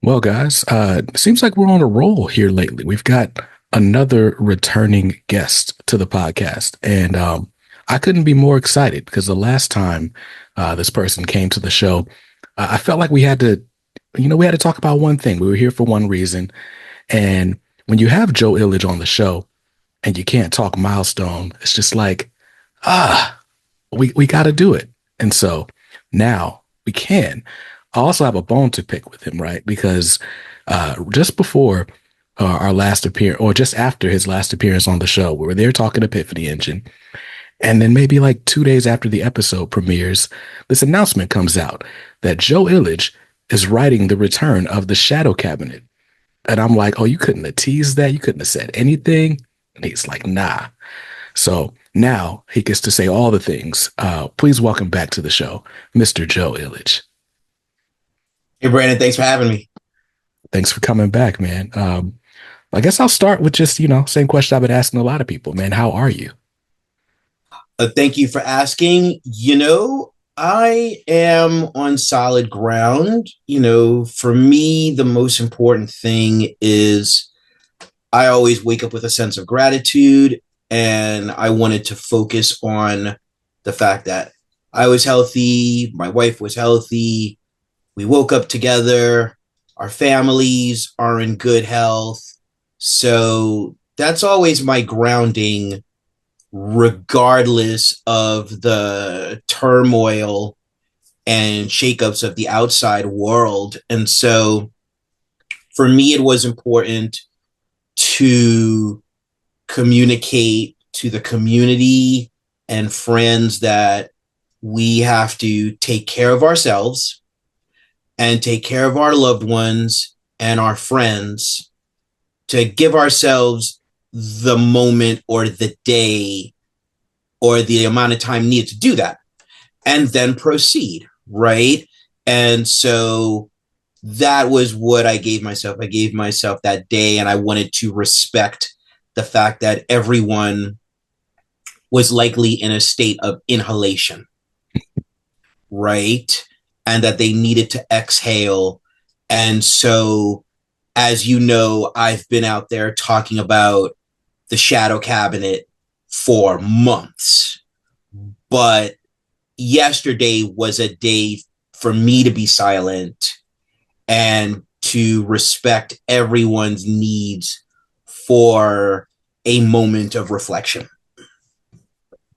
Well, guys, it seems like we're on a roll here lately. We've got another returning guest to the podcast, and I couldn't be more excited because the last time this person came to the show, I felt like we had to talk about one thing. We were here for one reason, and when you have Joe Illidge on the show and you can't talk Milestone, it's just like, ah, we got to do it. And so now we can. I also have a bone to pick with him, right? Because just before our last appearance, or just after his last appearance on the show, we were there talking Epiphany Engine. And then maybe like 2 days after the episode premieres, this announcement comes out that Joe Illidge is writing the return of the Shadow Cabinet. And I'm like, oh, you couldn't have teased that. You couldn't have said anything. And he's like, nah. So now he gets to say all the things. Please welcome back to the show, Mr. Joe Illidge. Hey, Brandon, thanks for having me. Thanks for coming back, man. I guess I'll start with just, same question I've been asking a lot of people, man. How are you? Thank you for asking. I am on solid ground. For me, the most important thing is I always wake up with a sense of gratitude, and I wanted to focus on the fact that I was healthy, my wife was healthy, we woke up together, our families are in good health. So that's always my grounding, regardless of the turmoil and shakeups of the outside world. And so for me, it was important to communicate to the community and friends that we have to take care of ourselves and take care of our loved ones and our friends, to give ourselves the moment or the day or the amount of time needed to do that, and then proceed, right? And so that was what I gave myself. I gave myself that day, and I wanted to respect the fact that everyone was likely in a state of inhalation, right? And that they needed to exhale. And so, as you know, I've been out there talking about the shadow cabinet for months. But yesterday was a day for me to be silent and to respect everyone's needs for a moment of reflection.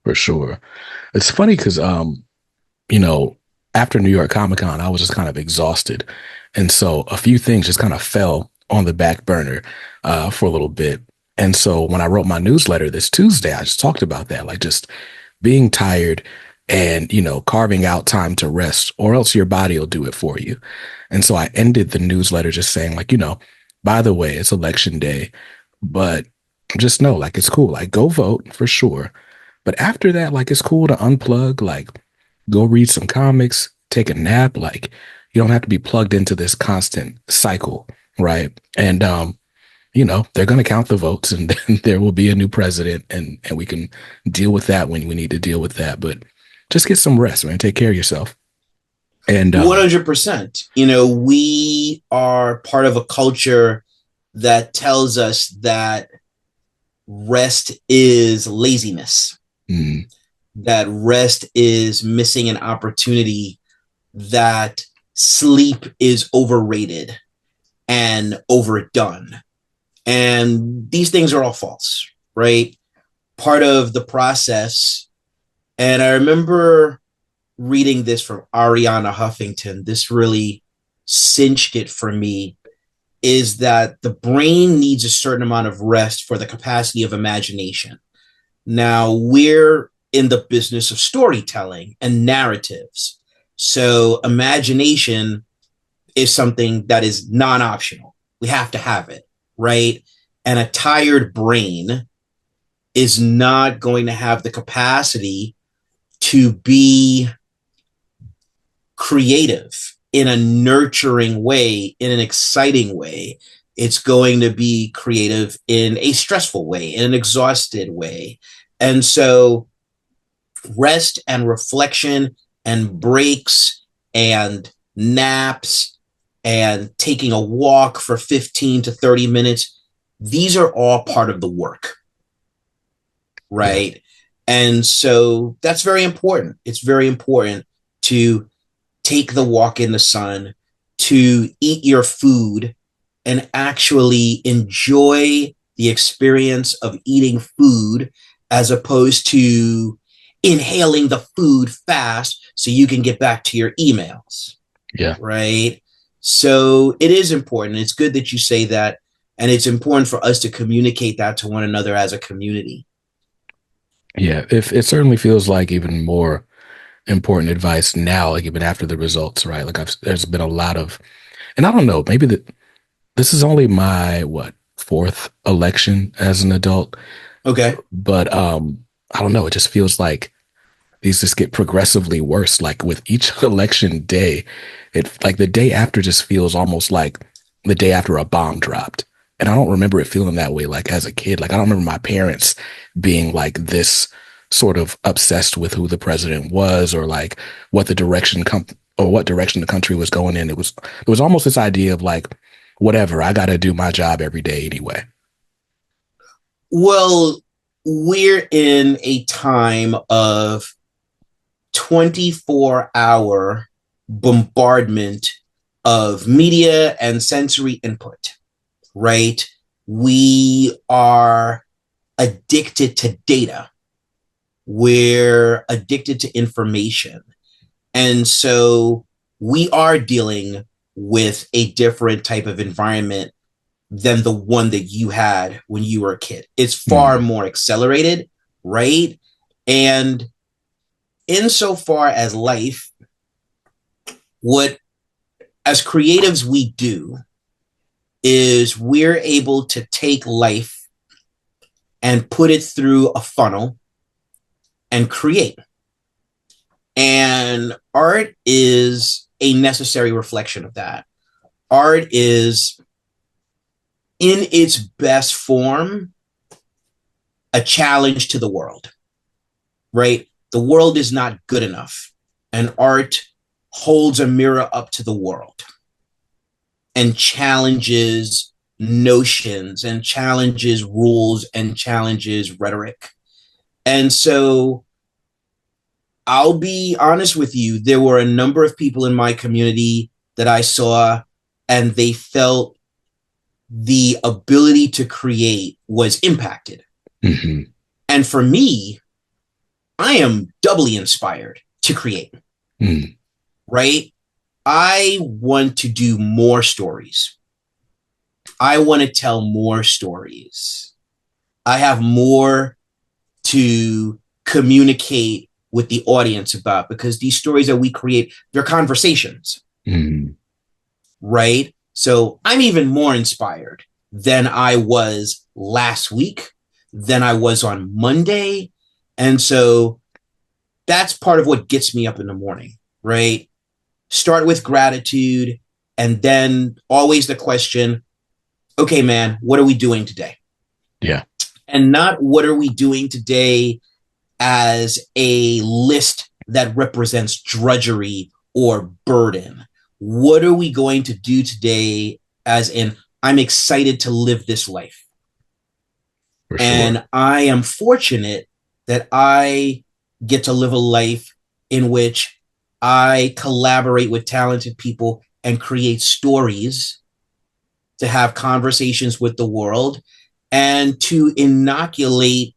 For sure. It's funny because, you know, after New York Comic Con, I was just kind of exhausted. And so a few things just kind of fell on the back burner for a little bit. And so when I wrote my newsletter this Tuesday, I just talked about that, like just being tired and, carving out time to rest, or else your body will do it for you. And so I ended the newsletter just saying, like, by the way, it's election day, but just know, like, it's cool. Like, go vote for sure. But after that, like, it's cool to unplug, like, go read some comics, take a nap. Like, you don't have to be plugged into this constant cycle, right? And they're going to count the votes, and then there will be a new president, and we can deal with that when we need to deal with that. But just get some rest, man. Take care of yourself. And 100%. We are part of a culture that tells us that rest is laziness, that rest is missing an opportunity, that sleep is overrated and overdone. And these things are all false, right? Part of the process. And I remember reading this from Ariana Huffington. This really cinched it for me, is that the brain needs a certain amount of rest for the capacity of imagination. Now, we're in the business of storytelling and narratives. So imagination is something that is non-optional. We have to have it, right? And a tired brain is not going to have the capacity to be creative in a nurturing way, in an exciting way. It's going to be creative in a stressful way, in an exhausted way. And so rest and reflection and breaks and naps and taking a walk for 15 to 30 minutes. These are all part of the work, Yeah. right? And so that's very important. It's very important to take the walk in the sun, to eat your food, and actually enjoy the experience of eating food as opposed to inhaling the food fast so you can get back to your emails. Yeah. Right. So it is important. It's good that you say that. And it's important for us to communicate that to one another as a community. Yeah. If it certainly feels like even more important advice now, like even after the results, right? Like there's been a lot of, and I don't know, maybe this is only my what fourth election as an adult, Okay. but I don't know. It just feels like these just get progressively worse. Like with each election day, it like the day after just feels almost like the day after a bomb dropped. And I don't remember it feeling that way like as a kid. Like I don't remember my parents being like this sort of obsessed with who the president was or like what the direction or what direction the country was going in. It was almost this idea of like, whatever, I gotta do my job every day anyway. Well, we're in a time of 24-hour bombardment of media and sensory input, right? We are addicted to data. We're addicted to information. And so we are dealing with a different type of environment than the one that you had when you were a kid. It's far more accelerated, right? And insofar as life, what as creatives we do is we're able to take life and put it through a funnel and create. And art is a necessary reflection of that. Art is, in its best form, a challenge to the world, right? The world is not good enough. And art holds a mirror up to the world and challenges notions and challenges rules and challenges rhetoric. And so I'll be honest with you, there were a number of people in my community that I saw and they felt the ability to create was impacted. Mm-hmm. And for me, I am doubly inspired to create, right? I want to do more stories. I want to tell more stories. I have more to communicate with the audience about because these stories that we create, they're conversations, right? So I'm even more inspired than I was last week, than I was on Monday. And so that's part of what gets me up in the morning, right? Start with gratitude and then always the question, okay, man, what are we doing today? Yeah. And not what are we doing today as a list that represents drudgery or burden. What are we going to do today as in, I'm excited to live this life. For And sure. I am fortunate that I get to live a life in which I collaborate with talented people and create stories to have conversations with the world and to inoculate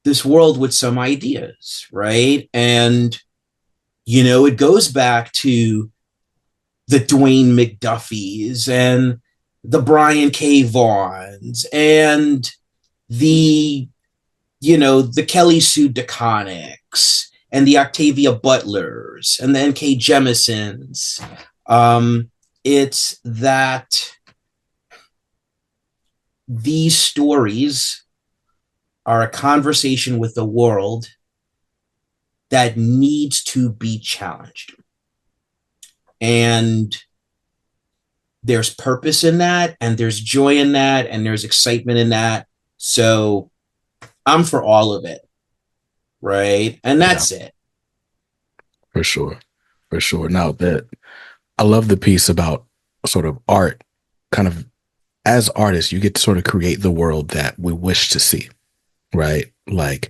this world with some ideas, right? And, you know, it goes back to the Dwayne McDuffies and the Brian K. Vaughns and the, you know, the Kelly Sue DeConnicks and the Octavia Butlers and the N.K. Jemisons. It's that these stories are a conversation with the world that needs to be challenged. And there's purpose in that, and there's joy in that, and there's excitement in that. So I'm for all of it, right? And that's it. For sure. For sure. Now that I love the piece about sort of art, kind of as artists, you get to sort of create the world that we wish to see, right? Like,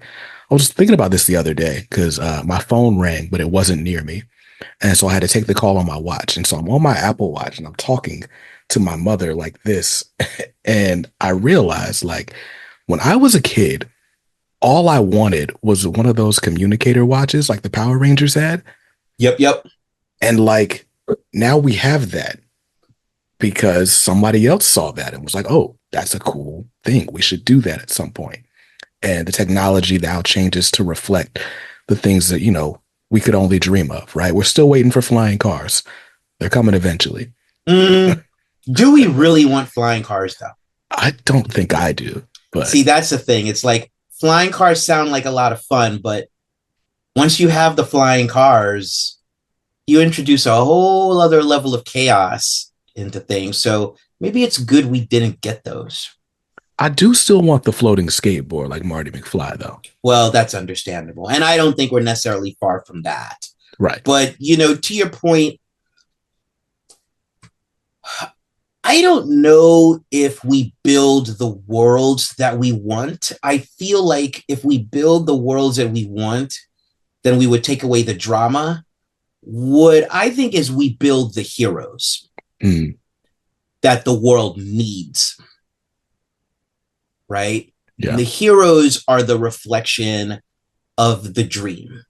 I was thinking about this the other day because my phone rang, but it wasn't near me. And so I had to take the call on my watch. And so I'm on my Apple Watch and I'm talking to my mother like this. And I realized, like, when I was a kid, all I wanted was one of those communicator watches like the Power Rangers had. Yep, yep. And like, now we have that because somebody else saw that and was like, oh, that's a cool thing. We should do that at some point. And the technology now changes to reflect the things that, we could only dream of, right? We're still waiting for flying cars. They're coming eventually. Mm, do we really want flying cars, though? I don't think I do, but see, that's the thing. It's like flying cars sound like a lot of fun, but once you have the flying cars, you introduce a whole other level of chaos into things. So maybe it's good we didn't get those. I do still want the floating skateboard like Marty McFly, though. Well, that's understandable. And I don't think we're necessarily far from that. Right. But, to your point, I don't know if we build the worlds that we want. I feel like if we build the worlds that we want, then we would take away the drama. What I think is we build the heroes that the world needs. Right? Yeah. And the heroes are the reflection of the dream.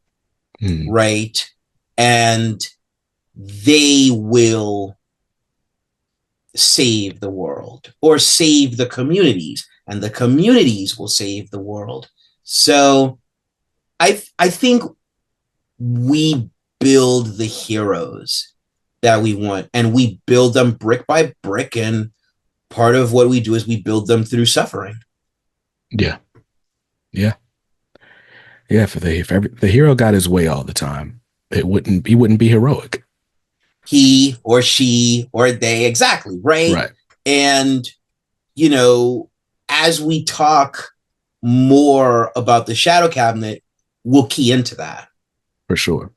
Right? And they will save the world or save the communities, and the communities will save the world. So I think we build the heroes that we want, and we build them brick by brick, and part of what we do is we build them through suffering. Yeah. If the hero got his way all the time, he wouldn't be heroic. He or she or they, exactly, right? And as we talk more about the Shadow Cabinet, we'll key into that for sure.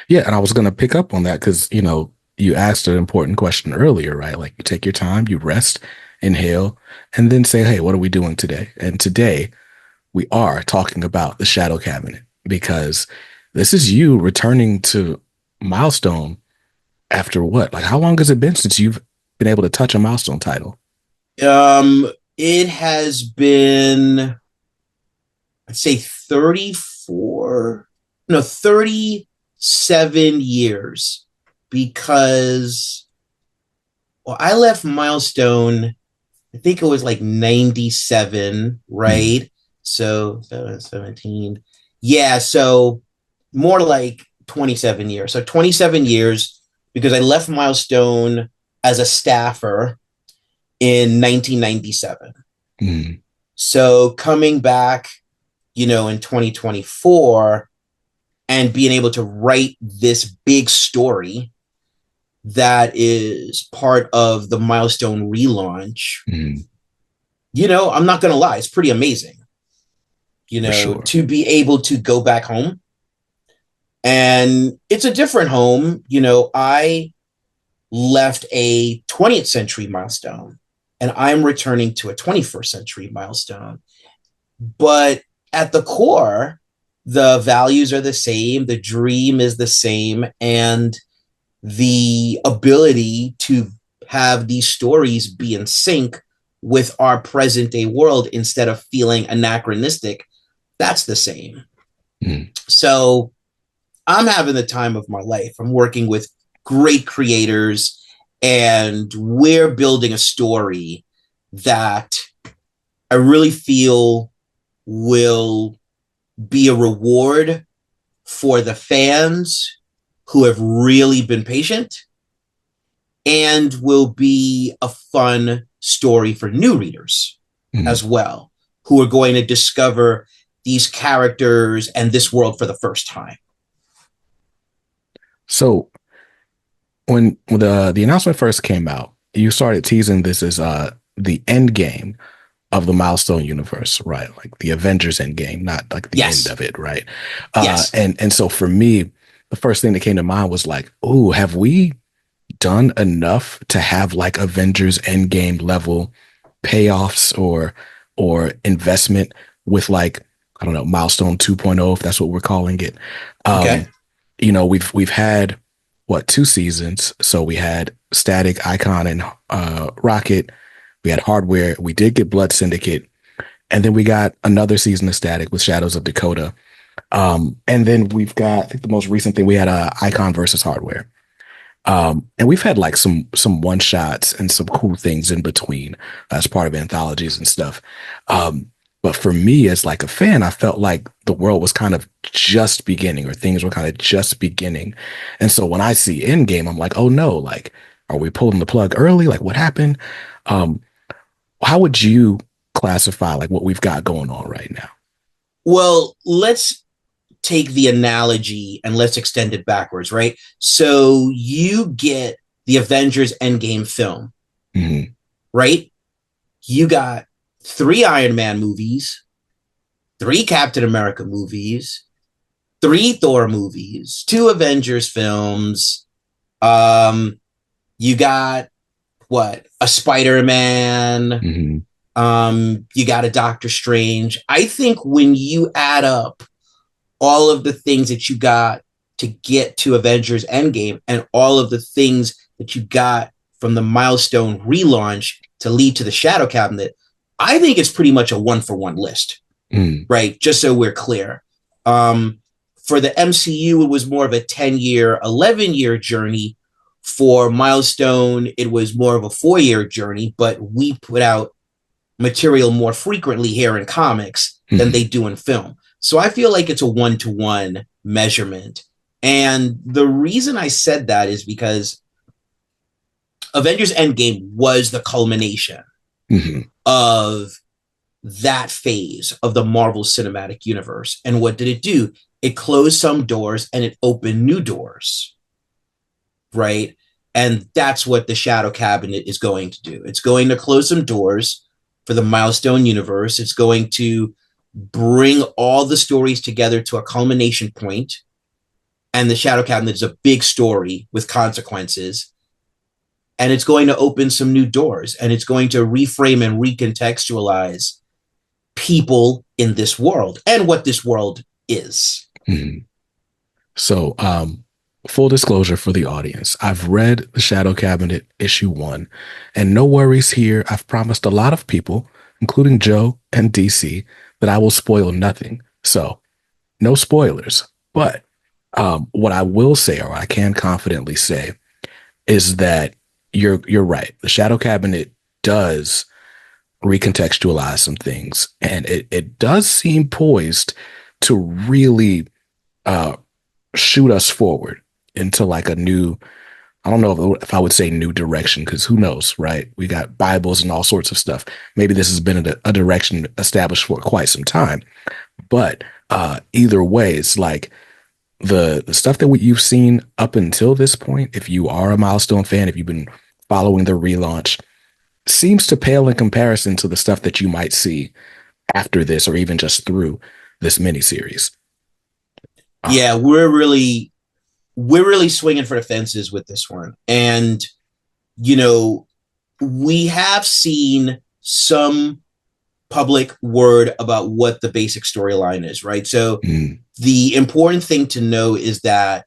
Yeah, and I was going to pick up on that because you asked an important question earlier, right? Like, you take your time, you rest, inhale, and then say, hey, what are we doing today? And today we are talking about the Shadow Cabinet because this is you returning to Milestone after what? Like, how long has it been since you've been able to touch a Milestone title? It has been, I'd say 37 years, because I left Milestone, I think it was like 97, right? So 17. Yeah, so more like 27 years. So 27 years, because I left Milestone as a staffer in 1997. So coming back, in 2024 and being able to write this big story that is part of the Milestone relaunch, I'm not going to lie, it's pretty amazing, sure, to be able to go back home. And it's a different home. I left a 20th century Milestone and I'm returning to a 21st century Milestone. But at the core, the values are the same, the dream is the same, and the ability to have these stories be in sync with our present day world instead of feeling anachronistic, that's the same. So I'm having the time of my life. I'm working with great creators, and we're building a story that I really feel will be a reward for the fans who have really been patient, and will be a fun story for new readers as well, who are going to discover these characters and this world for the first time. So when the announcement first came out, you started teasing this as the end game of the Milestone universe, right? Like the Avengers end game, not like the end of it, right? Yes. And so for me, the first thing that came to mind was like, oh, have we done enough to have like Avengers Endgame level payoffs or investment with like, I don't know, Milestone 2.0, if that's what we're calling it. Okay. Um, we've had what, 2 seasons. So we had Static, Icon, and Rocket. We had Hardware. We did get Blood Syndicate, and then we got another season of Static with Shadows of Dakota. And then we've got, I think the most recent thing we had Icon versus Hardware. And we've had like some one shots and some cool things in between as part of anthologies and stuff. But for me as like a fan, I felt like the world was kind of just beginning, or things were kind of just beginning. And so when I see Endgame, I'm like, oh no, like, are we pulling the plug early? Like, what happened? Um, how would you classify like what we've got going on right now? Well, let's take the analogy and let's extend it backwards, right? So you get the Avengers Endgame film, Mm-hmm. right? You got 3 Iron Man movies, 3 Captain America movies, 3 Thor movies, 2 Avengers films. You got what? A Spider-Man. Mm-hmm. You got a Doctor Strange. I think when you add up all of the things that you got to get to Avengers Endgame and all of the things that you got from the Milestone relaunch to lead to the Shadow Cabinet, I think it's pretty much a 1-for-1 list, right? Just so we're clear. For the MCU, it was more of a 10-year, 11-year journey. For Milestone, it was more of a 4-year journey, but we put out material more frequently here in comics than they do in film. So I feel like it's a 1-to-1 measurement. And the reason I said that is because Avengers Endgame was the culmination of that phase of the Marvel Cinematic Universe. And what did it do? It closed some doors and it opened new doors, right? And that's what the Shadow Cabinet is going to do. It's going to close some doors for the Milestone Universe. It's going to bring all the stories together to a culmination point. And the Shadow Cabinet is a big story with consequences. And it's going to open some new doors, and it's going to reframe and recontextualize people in this world and what this world is. So, full disclosure for the audience, I've read The Shadow Cabinet issue 1, and no worries here. I've promised a lot of people, including Joe and DC, that I will spoil nothing. So, no spoilers. But what I will say, or I can confidently say, is that you're right. The Shadow Cabinet does recontextualize some things, and it does seem poised to really shoot us forward into like a new, I don't know if I would say new direction, because who knows, right? We got Bibles and all sorts of stuff. Maybe this has been a direction established for quite some time. But either way, it's like the stuff that you've seen up until this point, if you are a Milestone fan, if you've been following the relaunch, seems to pale in comparison to the stuff that you might see after this, or even just through this miniseries. Yeah, we're really swinging for the fences with this one. And, you know, we have seen some public word about what the basic storyline is, right? So the important thing to know is that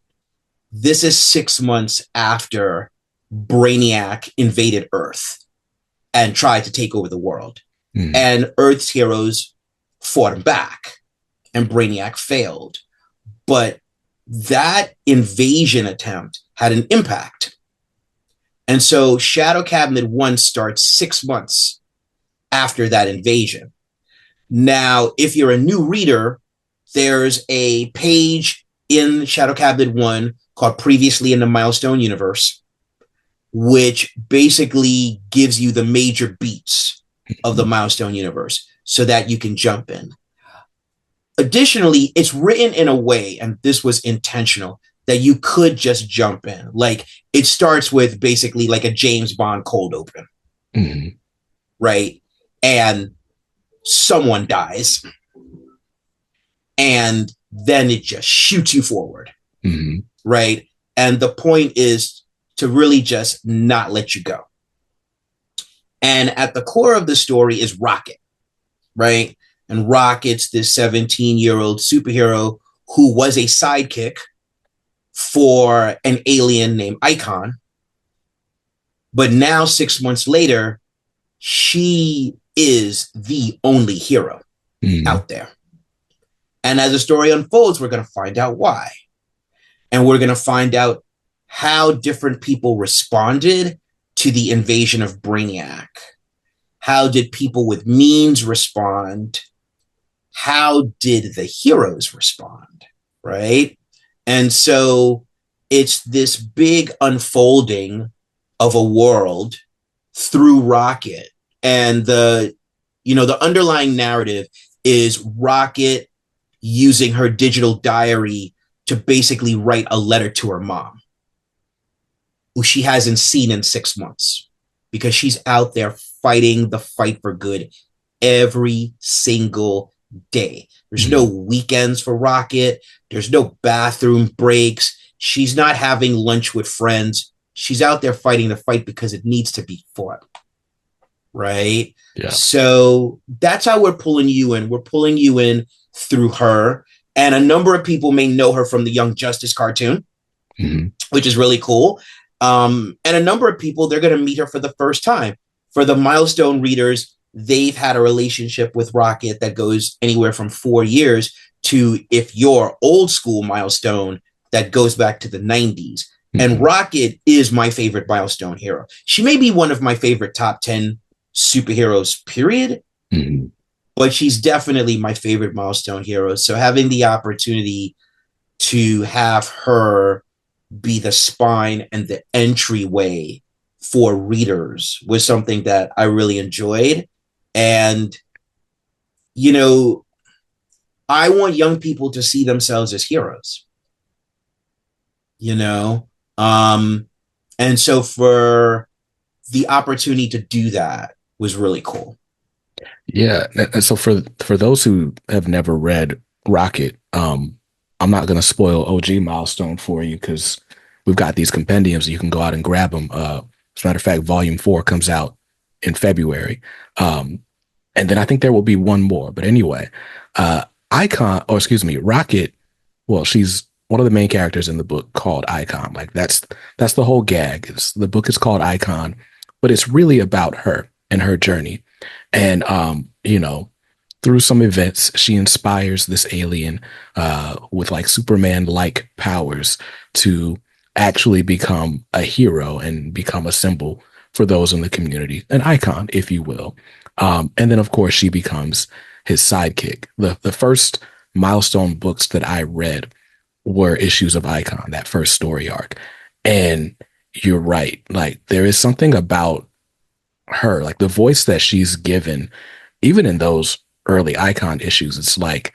this is 6 months after Brainiac invaded Earth and tried to take over the world. And Earth's heroes fought him back, and Brainiac failed. But that invasion attempt had an impact. And so Shadow Cabinet 1 starts 6 months after that invasion. Now, if you're a new reader, there's a page in Shadow Cabinet 1 called Previously in the Milestone Universe, which basically gives you the major beats of the Milestone Universe so that you can jump in. Additionally, it's written in a way, and this was intentional, that you could just jump in. Like, it starts with basically like a James Bond cold open, right? And someone dies, and then it just shoots you forward, right? And the point is to really just not let you go. And at the core of the story is Rocket, right? And Rocket's this 17-year-old superhero who was a sidekick for an alien named Icon. But now, 6 months later, she is the only hero out there. And as the story unfolds, we're going to find out why. And we're going to find out how different people responded to the invasion of Brainiac. How did people with means respond? How did the heroes respond? Right? And so it's this big unfolding of a world through Rocket. And the underlying narrative is Rocket using her digital diary to basically write a letter to her mom, who she hasn't seen in 6 months, because she's out there fighting the fight for good every single day. There's no weekends for Rocket. There's no bathroom breaks. She's not having lunch with friends. She's out there fighting the fight because it needs to be fought. Right? Yeah. So that's how we're pulling you in. We're pulling you in through her. And a number of people may know her from the Young Justice cartoon, which is really cool. And a number of people, they're going to meet her for the first time. For the Milestone readers, they've had a relationship with Rocket that goes anywhere from 4 years to, if you're old school Milestone, that goes back to the 90s. And Rocket is my favorite Milestone hero. She may be one of my favorite top 10 superheroes, period. But she's definitely my favorite Milestone hero. So having the opportunity to have her be the spine and the entryway for readers was something that I really enjoyed. And, I want young people to see themselves as heroes, and so for the opportunity to do that was really cool. Yeah. And so for those who have never read Rocket, I'm not going to spoil OG Milestone for you because we've got these compendiums. You can go out and grab them. As a matter of fact, volume 4 comes out in February. And then I think there will be one more. But anyway, Rocket, well, she's one of the main characters in the book called Icon. Like that's the whole gag. The book is called Icon, but it's really about her and her journey. And, through some events, she inspires this alien with like Superman-like powers to actually become a hero and become a symbol for those in the community, an icon, if you will. And then, of course, she becomes his sidekick. The first Milestone books that I read were issues of Icon, that first story arc. And you're right. Like, there is something about her, like the voice that she's given, even in those early Icon issues. It's like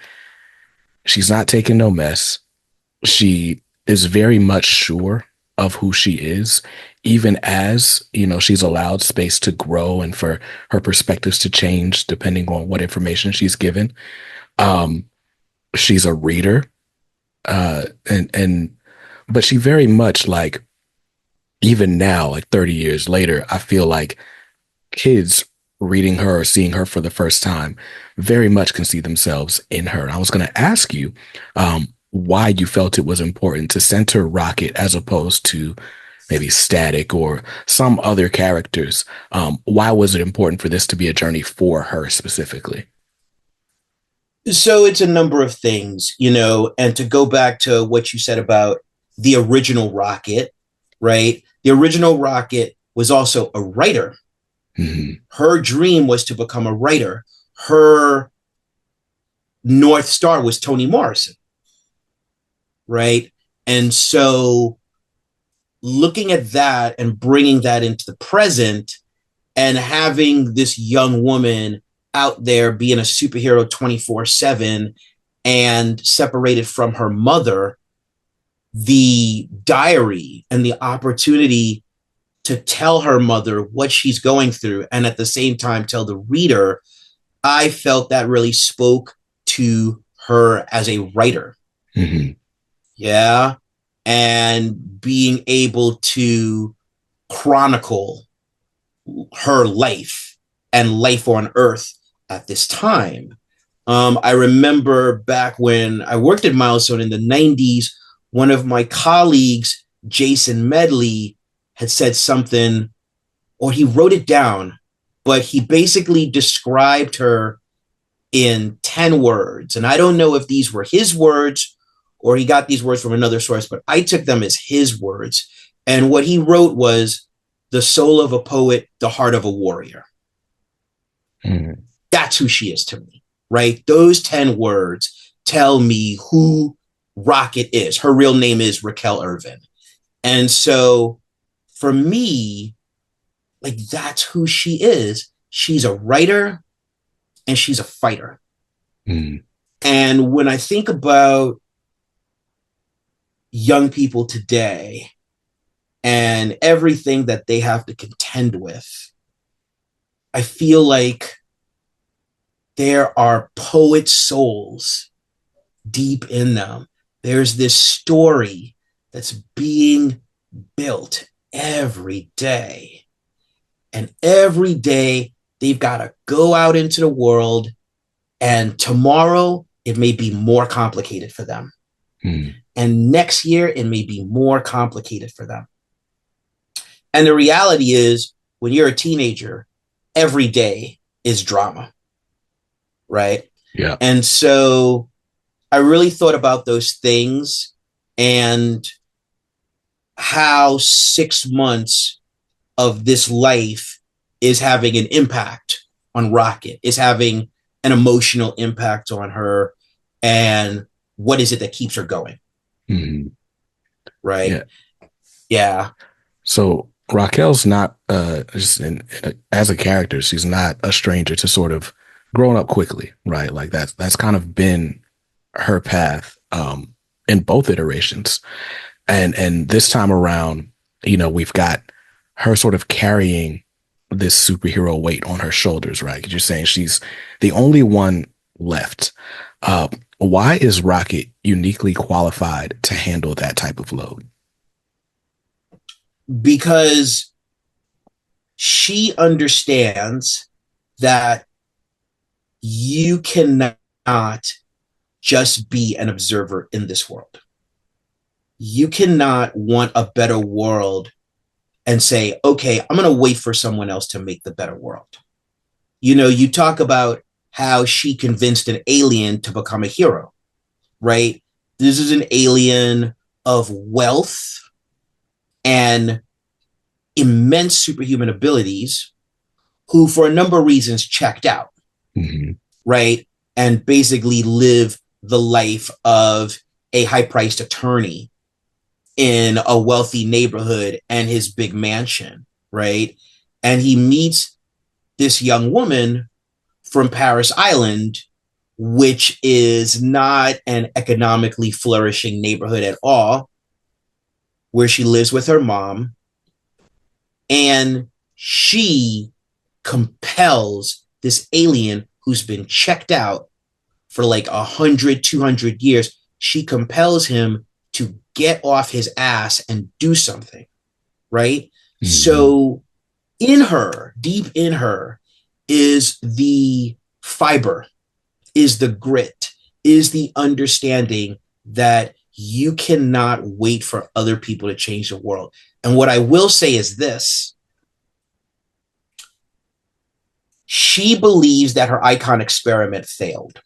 she's not taking no mess. She is very much sure of who she is, even as, she's allowed space to grow and for her perspectives to change depending on what information she's given. She's a reader. But she very much, like, even now, like 30 years later, I feel like kids reading her or seeing her for the first time very much can see themselves in her. I was going to ask you why you felt it was important to center Rocket as opposed to maybe Static or some other characters. Why was it important for this to be a journey for her specifically? So it's a number of things, and to go back to what you said about the original Rocket, right? The original Rocket was also a writer. Her dream was to become a writer. Her North Star was Toni Morrison, right? And so looking at that and bringing that into the present and having this young woman out there being a superhero 24/7 and separated from her mother, the diary and the opportunity to tell her mother what she's going through and at the same time tell the reader, I felt that really spoke to her as a writer. Yeah. and being able to chronicle her life and life on Earth at this time. I remember back when I worked at Milestone in the 90s, one of my colleagues, Jason Medley, had said something, or he wrote it down, but he basically described her in 10 words. And I don't know if these were his words or he got these words from another source, but I took them as his words. And what he wrote was the soul of a poet, the heart of a warrior. Mm. That's who she is to me, right? Those 10 words tell me who Rocket is. Her real name is Raquel Irvin. And so for me, like, that's who she is. She's a writer and she's a fighter. Mm. And when I think about young people today and everything that they have to contend with, I feel like there are poet souls deep in them. There's this story that's being built every day. And every day they've got to go out into the world, and tomorrow it may be more complicated for them. And next year it may be more complicated for them. And the reality is, when you're a teenager, every day is drama, right? Yeah. And so I really thought about those things and how 6 months of this life is having an impact on Rocket, is having an emotional impact on her, and what is it that keeps her going? Mm-hmm. Right? Yeah. Yeah. So Raquel's not as a character, she's not a stranger to sort of growing up quickly, right? Like that's kind of been her path in both iterations. And this time around, you know, we've got her sort of carrying this superhero weight on her shoulders, right? Because you're saying she's the only one left. Why is Rocket uniquely qualified to handle that type of load? Because she understands that you cannot just be an observer in this world. You cannot want a better world and say, okay, I'm going to wait for someone else to make the better world. You know, you talk about how she convinced an alien to become a hero, right? This is an alien of wealth and immense superhuman abilities who, for a number of reasons, checked out, right? And basically live the life of a high-priced attorney in a wealthy neighborhood and his big mansion, right? And he meets this young woman from Paris Island, which is not an economically flourishing neighborhood at all, where she lives with her mom. And she compels this alien who's been checked out for like 100, 200 years. She compels him to get off his ass and do something, right? Mm-hmm. So in her, deep in her, is the fiber, is the grit, is the understanding that you cannot wait for other people to change the world. And what I will say is this: she believes that her icon experiment failed.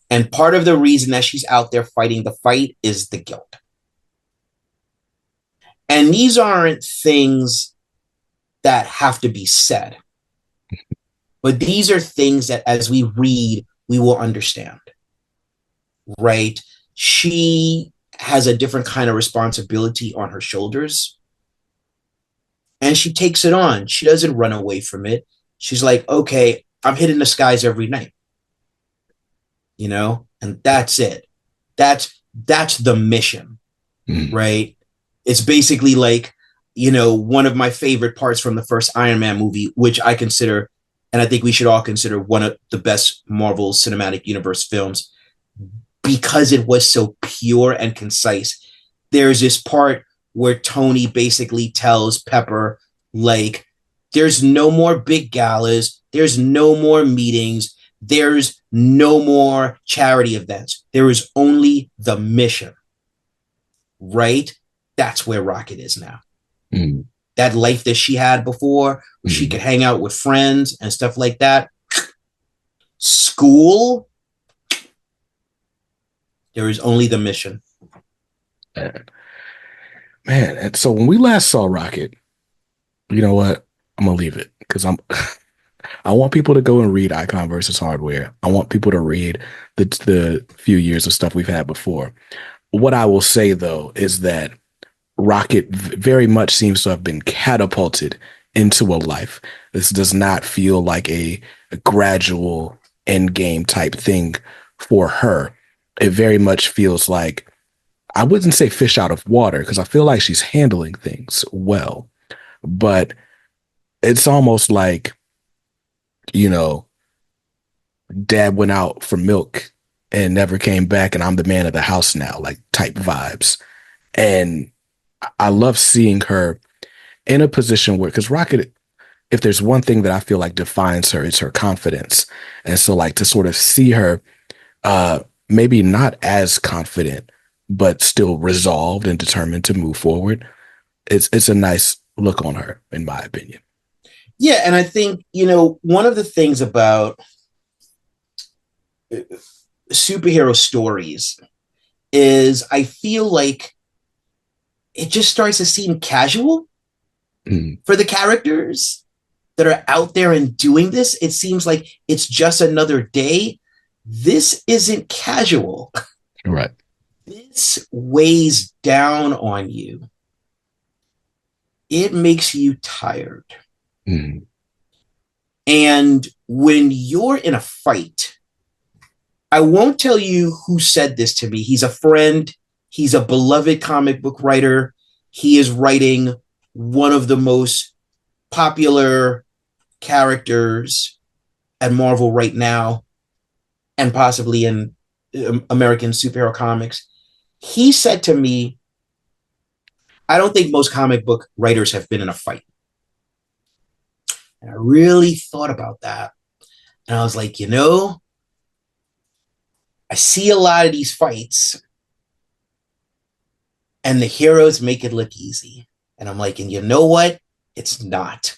And part of the reason that she's out there fighting the fight is the guilt. And these aren't things that have to be said, but these are things that as we read, we will understand, right? She has a different kind of responsibility on her shoulders, and she takes it on. She doesn't run away from it. She's like, okay, I'm hitting the skies every night. You know, and that's it. That's the mission, right? It's basically like, you know, one of my favorite parts from the first Iron Man movie, which I consider, and I think we should all consider, one of the best Marvel Cinematic Universe films. because it was so pure and concise. There's this part where Tony basically tells Pepper, like, there's no more big galas, there's no more meetings, there's no more charity events. There is only the mission, right? That's where Rocket is now. Mm. That life that she had before, where she could hang out with friends and stuff like that. School, there is only the mission. Man, and so when we last saw Rocket, you know what? I'm gonna leave it because I want people to go and read Icon versus Hardware. I want people to read the few years of stuff we've had before. What I will say though is that Rocket very much seems to have been catapulted into a life. This does not feel like a gradual end game type thing for her. It very much feels like, I wouldn't say fish out of water because I feel like she's handling things well, but it's almost like, you know, dad went out for milk and never came back and I'm the man of the house now, like type vibes. And I love seeing her in a position where, because Rocket, if there's one thing that I feel like defines her, it's her confidence. And so like to sort of see her maybe not as confident, but still resolved and determined to move forward, it's a nice look on her, in my opinion. Yeah, and I think, you know, one of the things about superhero stories is I feel like it just starts to seem casual for the characters that are out there and doing this. It seems like it's just another day. This isn't casual. Right. This weighs down on you. It makes you tired. And when you're in a fight, I won't tell you who said this to me. He's a friend. He's a beloved comic book writer. He is writing one of the most popular characters at Marvel right now, and possibly in American superhero comics. He said to me, I don't think most comic book writers have been in a fight. And I really thought about that. And I was like, you know, I see a lot of these fights and the heroes make it look easy. And I'm like, and you know what? It's not.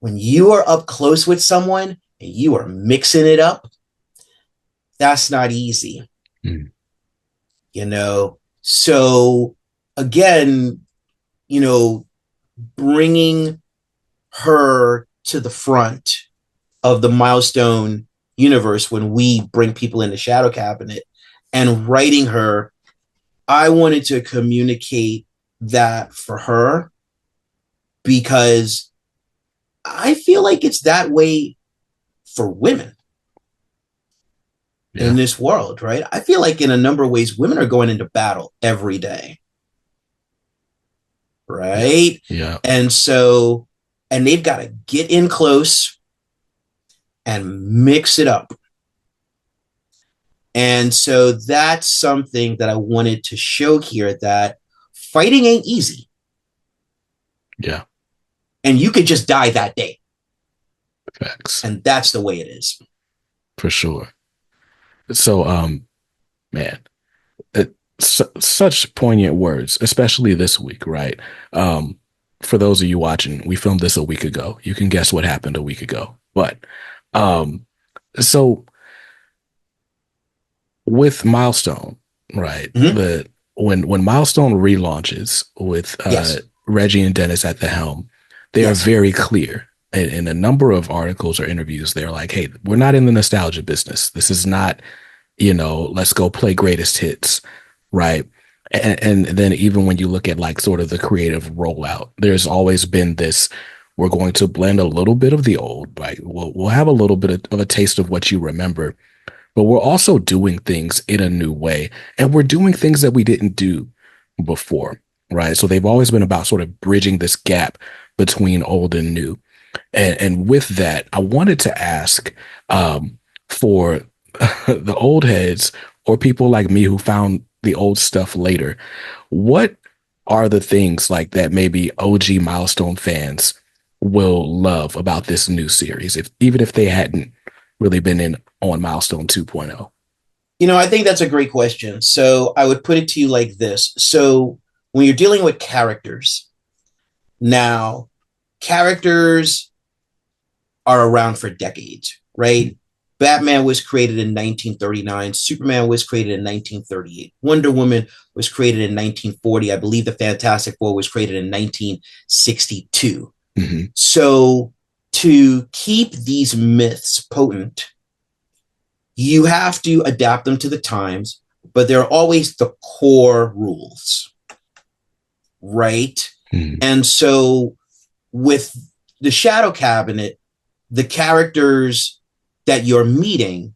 When you are up close with someone and you are mixing it up, that's not easy. You know? So again, you know, bringing her to the front of the Milestone universe when we bring people into Shadow Cabinet and writing her, I wanted to communicate that for her because I feel like it's that way for women in this world, right? I feel like in a number of ways, women are going into battle every day. Right? Yeah. And so, and they've got to get in close and mix it up. And so that's something that I wanted to show here, that fighting ain't easy. Yeah. And you could just die that day. Facts. And that's the way it is. For sure. So, man, such poignant words, especially this week, right? For those of you watching, we filmed this a week ago. You can guess what happened a week ago. But so with Milestone, right? When Milestone relaunches with Reggie and Dennis at the helm, they are very clear. In a number of articles or interviews, they're like, hey, we're not in the nostalgia business. This is not, you know, let's go play greatest hits, right? And then even when you look at like sort of the creative rollout, there's always been this, we're going to blend a little bit of the old, right? We'll have a little bit of a taste of what you remember, but we're also doing things in a new way. And we're doing things that we didn't do before, right? So they've always been about sort of bridging this gap between old and new. And with that, I wanted to ask for the old heads or people like me who found the old stuff later, what are the things like that maybe OG Milestone fans will love about this new series, if even if they hadn't really been in on Milestone 2.0? I think that's a great question. So I would put it to you like this. So when you're dealing with characters, now characters are around for decades, right? Batman was created in 1939. Superman was created in 1938. Wonder Woman was created in 1940. I believe the Fantastic Four was created in 1962. Mm-hmm. So to keep these myths potent, you have to adapt them to the times, but they're always the core rules, right? Mm-hmm. And so with the Shadow Cabinet, the characters that you're meeting,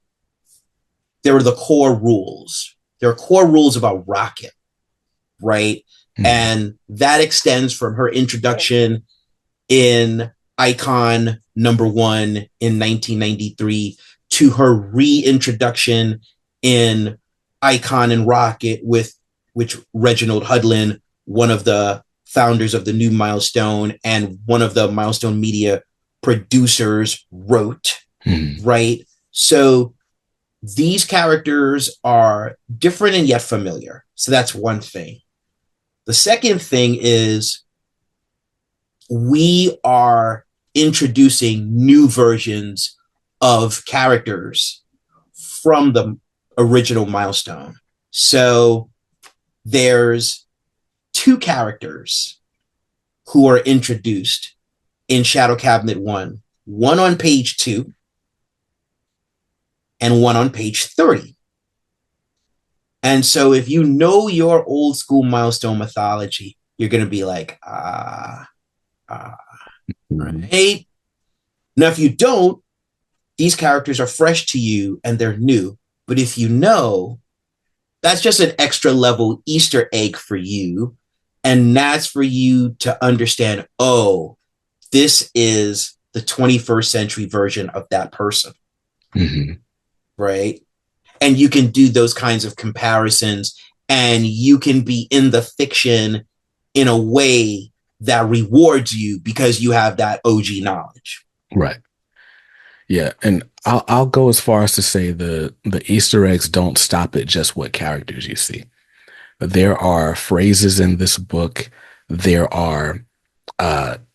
there are the core rules. There are core rules about Rocket, right? Mm-hmm. And that extends from her introduction in Icon #1 in 1993 to her reintroduction in Icon and Rocket, with which Reginald Hudlin, one of the founders of the new Milestone and one of the Milestone Media producers, wrote, right? So these characters are different and yet familiar. So that's one thing. The second thing is we are introducing new versions of characters from the original Milestone. So there's 2 characters who are introduced in Shadow Cabinet 1, one on page 2 and one on page 30. And so if you know your old school Milestone mythology, you're going to be like, right? Now, if you don't, these characters are fresh to you and they're new. But if you know, that's just an extra level Easter egg for you. And that's for you to understand, oh, this is the 21st century version of that person. Mm-hmm. Right? And you can do those kinds of comparisons, and you can be in the fiction in a way that rewards you because you have that OG knowledge. Right. Yeah, and I'll go as far as to say the Easter eggs don't stop at just what characters you see. There are phrases in this book. There are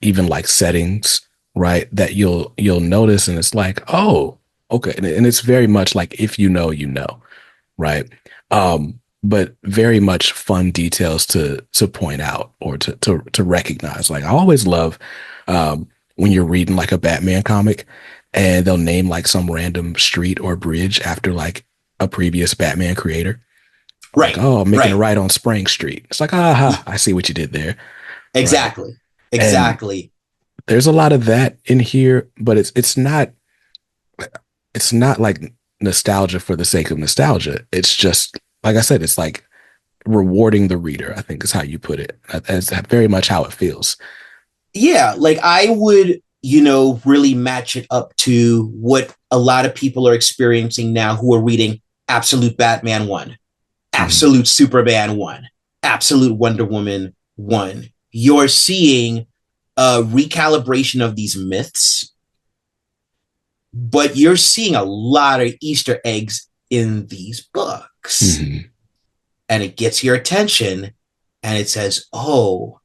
even like settings, right, that you'll notice, and it's like, oh, okay, and it's very much like if you know, you know, right? But very much fun details to point out or to recognize. Like I always love when you're reading like a Batman comic and they'll name like some random street or bridge after like a previous Batman creator. Right. Like, oh, I'm making a right on Spring Street. It's like, aha, I see what you did there. Exactly. Right? Exactly. And there's a lot of that in here, but it's not like nostalgia for the sake of nostalgia. It's just, like I said, it's like rewarding the reader, I think is how you put it. That's very much how it feels. Yeah, like I would, really match it up to what a lot of people are experiencing now who are reading Absolute Batman 1, Absolute Superman 1, Absolute Wonder Woman 1. You're seeing a recalibration of these myths, but you're seeing a lot of Easter eggs in these books. And it gets your attention and it says, oh,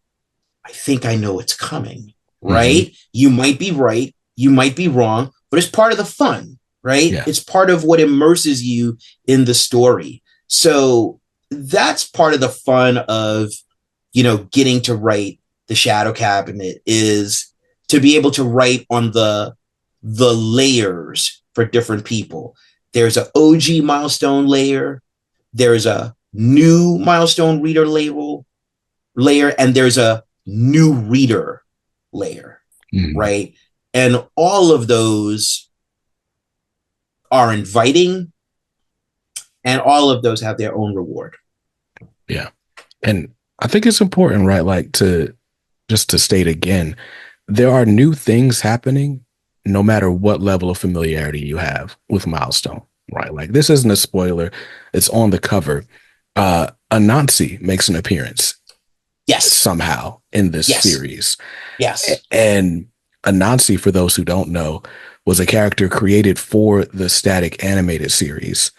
I think I know what's coming, right? You might be right, you might be wrong, but it's part of the fun, right? Yeah. It's part of what immerses you in the story. So that's part of the fun of, getting to write the Shadow Cabinet, is to be able to write on the layers for different people. There's an OG Milestone layer, there's a new Milestone reader layer, and there's a new reader layer, right? And all of those are inviting, and all of those have their own reward. Yeah. And I think it's important, right? Like to state again, there are new things happening no matter what level of familiarity you have with Milestone. right? Like this isn't a spoiler. It's on the cover. Anansi makes an appearance Yes. somehow in this Yes. series. Yes. And Anansi, for those who don't know, was a character created for the static animated series.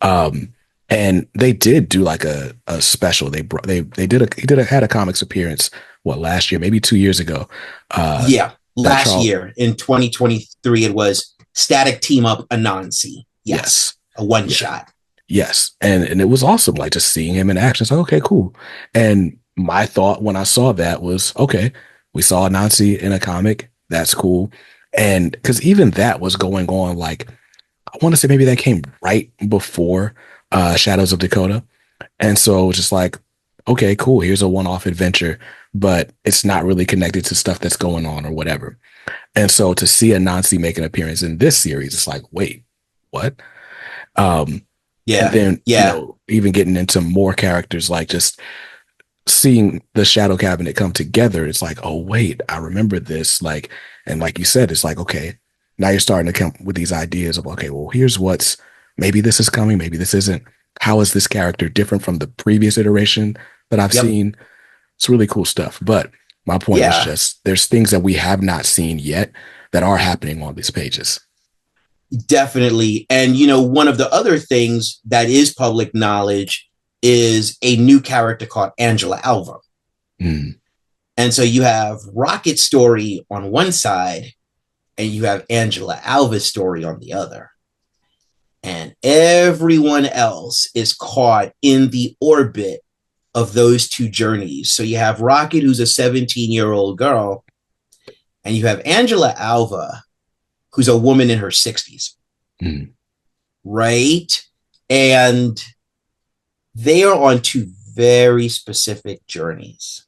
Um, and they did do like a special. They did had a comics appearance what last year, maybe 2 years ago. Yeah. That Last Charles, year in 2023, it was Static Team Up Anansi. Yes. yes, A one yeah, shot. yes, and it was awesome. Like just seeing him in action. It's like okay, cool. And my thought when I saw that was okay, we saw Anansi in a comic. That's cool. And because even that was going on like I want to say maybe that came right before Shadows of Dakota. And so it was just like, okay, cool. Here's a one-off adventure, but it's not really connected to stuff that's going on or whatever. And so to see Anansi make an appearance in this series, it's like, wait, what? Um, and Yeah. then, Yeah. even getting into more characters, like just seeing the Shadow Cabinet come together, it's like, oh wait, I remember this. Like, and like you said, it's like, okay, now you're starting to come with these ideas of, okay, well, here's what's maybe this is coming, maybe this isn't. How is this character different from the previous iteration that I've Yep. seen? It's really cool stuff. But my point was Yeah. just there's things that we have not seen yet that are happening on these pages. Definitely. And, you know, one of the other things that is public knowledge is a new character called Angela Alva. Mm. And so you have Rocket's story on one side and you have Angela Alva's story on the other. And everyone else is caught in the orbit of those two journeys. So you have Rocket, who's a 17-year-old girl, and you have Angela Alva, who's a woman in her 60s. Mm. Right? And they are on two very specific journeys.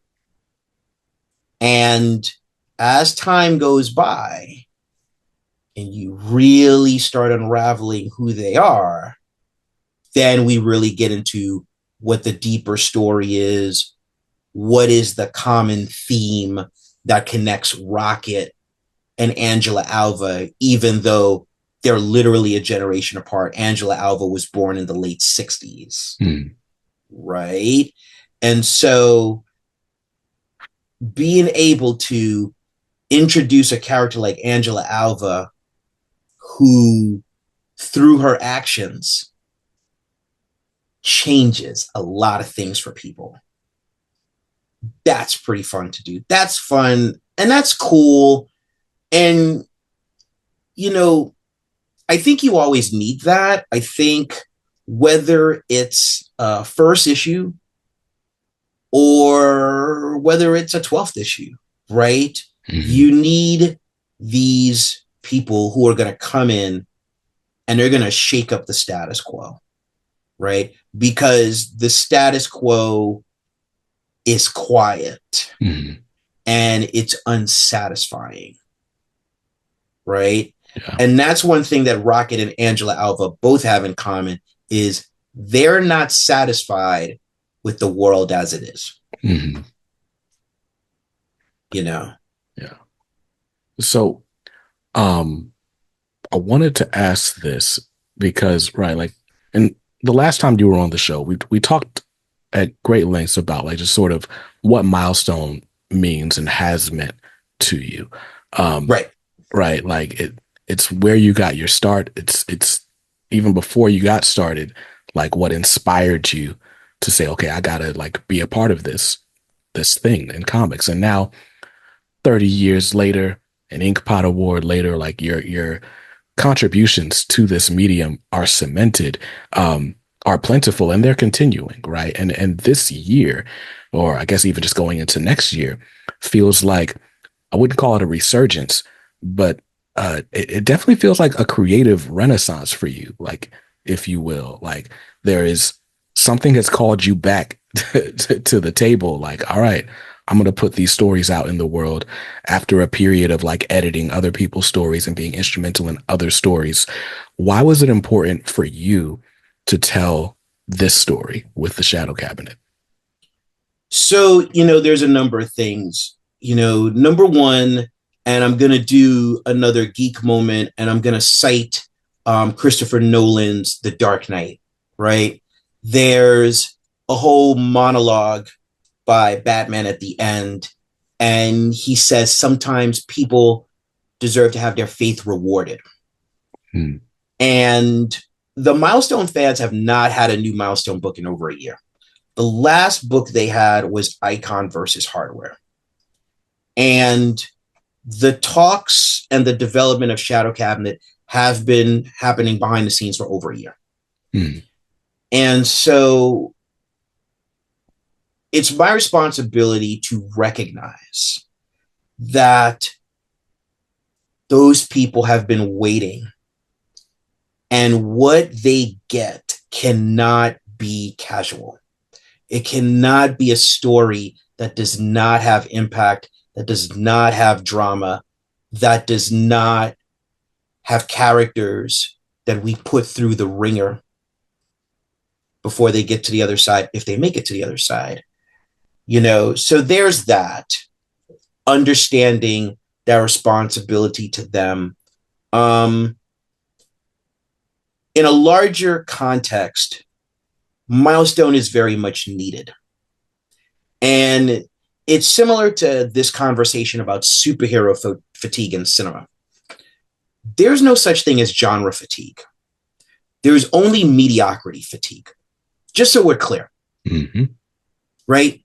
And as time goes by and you really start unraveling who they are, then we really get into what the deeper story is. What is the common theme that connects Rocket and Angela Alva, even though they're literally a generation apart? Angela Alva was born in the late 60s. Mm. Right? And so being able to introduce a character like Angela Alva, who through her actions changes a lot of things for people, that's pretty fun to do. That's fun and that's cool. And, you know, I think you always need that. I think whether it's a first issue or whether it's a 12th issue, right? Mm-hmm. You need these people who are going to come in and they're going to shake up the status quo, right? Because the status quo is quiet and it's unsatisfying, right? Yeah. And that's one thing that Rocket and Angela Alva both have in common is they're not satisfied with the world as it is. Mm-hmm. You know? Yeah. So, I wanted to ask this because, right, like, and the last time you were on the show, we talked at great lengths about like just sort of what Milestone means and has meant to you. Right. Right. Like it's where you got your start. It's even before you got started, like what inspired you to say, okay, I gotta like be a part of this thing in comics. And now 30 years later, an Inkpot Award later, like your contributions to this medium are cemented, are plentiful, and they're continuing, right? And this year, or I guess even just going into next year, feels like I wouldn't call it a resurgence, but it definitely feels like a creative renaissance for you, like if you will. Like there is something that's called you back to the table. Like, all right, I'm going to put these stories out in the world after a period of like editing other people's stories and being instrumental in other stories. Why was it important for you to tell this story with the Shadow Cabinet? So, you know, there's a number of things. You know, number one, and I'm going to do another geek moment and I'm going to cite Christopher Nolan's The Dark Knight, right? There's a whole monologue by Batman at the end, and he says sometimes people deserve to have their faith rewarded. Hmm. And the Milestone fans have not had a new Milestone book in over a year. The last book they had was Icon versus Hardware. And the talks and the development of Shadow Cabinet have been happening behind the scenes for over a year. Hmm. And so it's my responsibility to recognize that those people have been waiting, and what they get cannot be casual. It cannot be a story that does not have impact, that does not have drama, that does not have characters that we put through the ringer before they get to the other side, if they make it to the other side. So there's that, understanding that responsibility to them. In a larger context, Milestone is very much needed. And it's similar to this conversation about superhero fatigue in cinema. There's no such thing as genre fatigue. There's only mediocrity fatigue. Just so we're clear, right?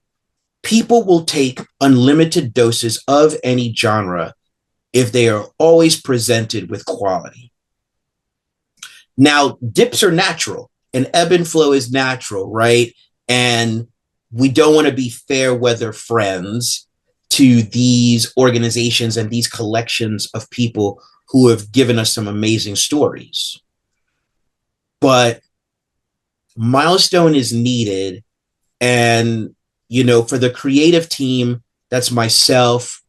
People will take unlimited doses of any genre if they are always presented with quality. Now, dips are natural and ebb and flow is natural, right? And we don't want to be fair weather friends to these organizations and these collections of people who have given us some amazing stories. But Milestone is needed. And, for the creative team, that's myself,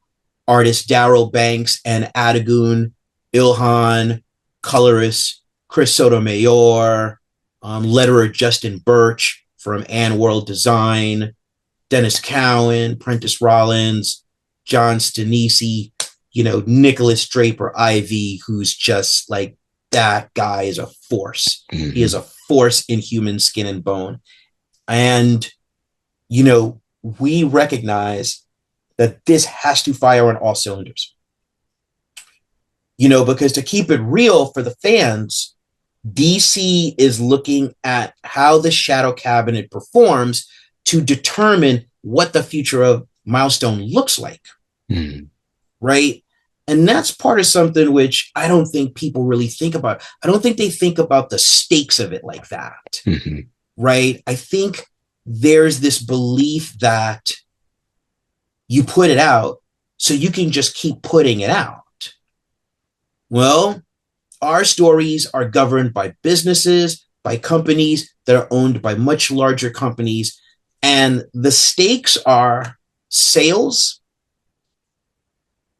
artist Daryl Banks and Adagoon, Ilhan, colorist Chris Sotomayor, letterer Justin Birch from Ann World Design, Dennis Cowan, Prentice Rollins, John Stanisi, Nicholas Draper Ivy, who's just like, that guy is a force. Mm-hmm. He is a force in human skin and bone. And, we recognize that this has to fire on all cylinders. Because to keep it real for the fans, DC is looking at how the Shadow Cabinet performs to determine what the future of Milestone looks like. Mm. Right? And that's part of something which I don't think people really think about. I don't think they think about the stakes of it like that. Mm-hmm. Right? I think there's this belief that you put it out so you can just keep putting it out. Well, our stories are governed by businesses, by companies that are owned by much larger companies. And the stakes are sales,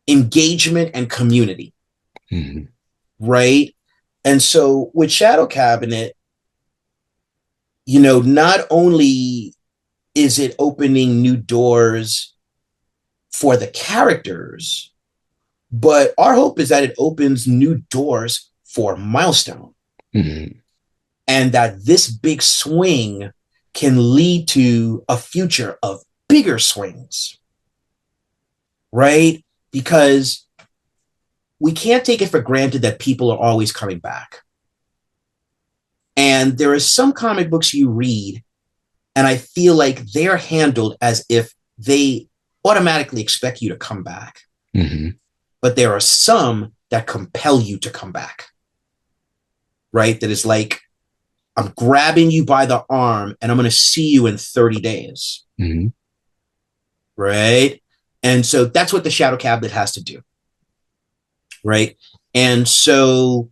engagement, and community. Mm-hmm. Right? And so with Shadow Cabinet, not only is it opening new doors for the characters, but our hope is that it opens new doors for Milestone. Mm-hmm. And that this big swing can lead to a future of bigger swings. Right? Because we can't take it for granted that people are always coming back. And there are some comic books you read, and I feel like they're handled as if they automatically expect you to come back. Mm-hmm. But there are some that compel you to come back. Right? That is like, I'm grabbing you by the arm and I'm going to see you in 30 days. Mm-hmm. Right? And so that's what the Shadow Cabinet has to do. Right? And so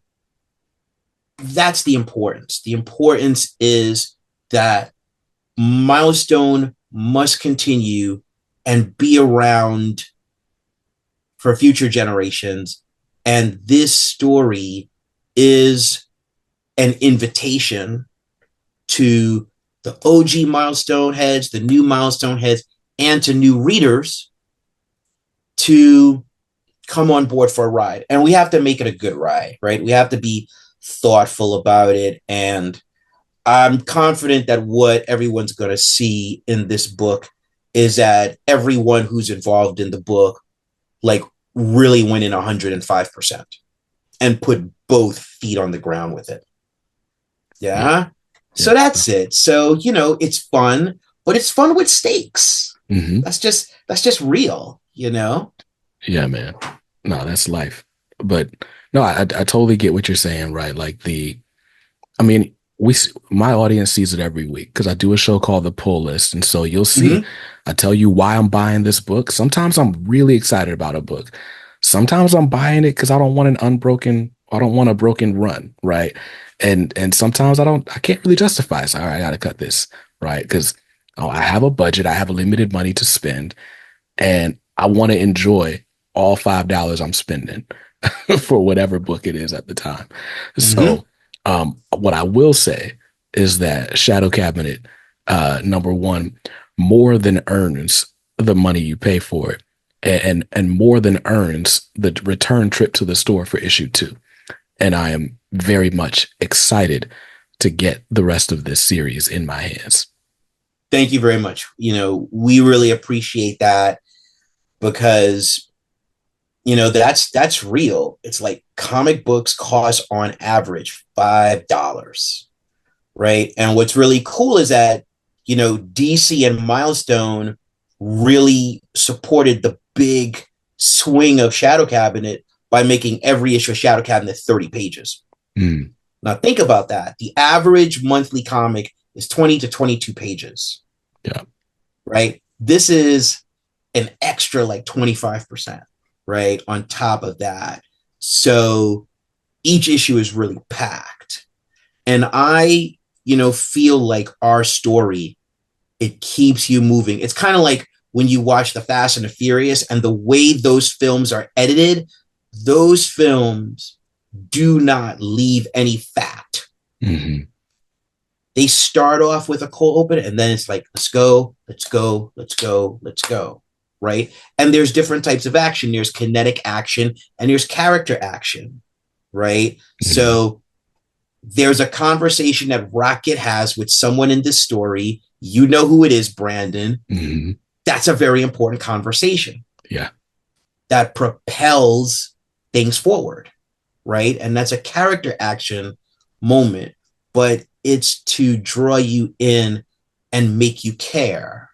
that's the importance. The importance is that Milestone must continue and be around for future generations. And this story is an invitation to the OG Milestone heads, the new Milestone heads, and to new readers to come on board for a ride. And we have to make it a good ride, right? We have to be thoughtful about it. And I'm confident that what everyone's going to see in this book is that everyone who's involved in the book, like, really went in 105% and put both feet on the ground with it. Yeah. Yeah. So Yeah. that's it. So, it's fun, but it's fun with stakes. Mm-hmm. That's just real, Yeah, man. No, that's life. But no, I totally get what you're saying, right? Like I mean, my audience sees it every week because I do a show called The Pull List, and so you'll see. Mm-hmm. I tell you why I'm buying this book. Sometimes I'm really excited about a book. Sometimes I'm buying it because I don't want I don't want a broken run, right? And sometimes I can't really justify. So, all right, I got to cut this, right? Because I have a budget, I have limited money to spend, and I want to enjoy all $5 I'm spending for whatever book it is at the time. Mm-hmm. So, what I will say is that Shadow Cabinet, number one, more than earns the money you pay for it, and more than earns the return trip to the store for issue 2. And I am very much excited to get the rest of this series in my hands. Thank you very much. We really appreciate that because that's real. It's like comic books cost on average $5, right? And what's really cool is that DC and Milestone really supported the big swing of Shadow Cabinet by making every issue of Shadow Cabinet 30 pages. Mm. Now think about that. The average monthly comic is 20 to 22 pages. Yeah. Right? This is an extra like 25%, right? On top of that. So each issue is really packed. And I, feel like our story, it keeps you moving. It's kind of like when you watch the Fast and the Furious and the way those films are edited, those films do not leave any fat. Mm-hmm. They start off with a cold open and then it's like, let's go, let's go, let's go, let's go. Right. And there's different types of action. There's kinetic action and there's character action. Right. Mm-hmm. So there's a conversation that Rocket has with someone in this story. You know who it is, Brandon. Mm-hmm. That's a very important conversation. Yeah. That propels things forward. Right. And that's a character action moment, but it's to draw you in and make you care,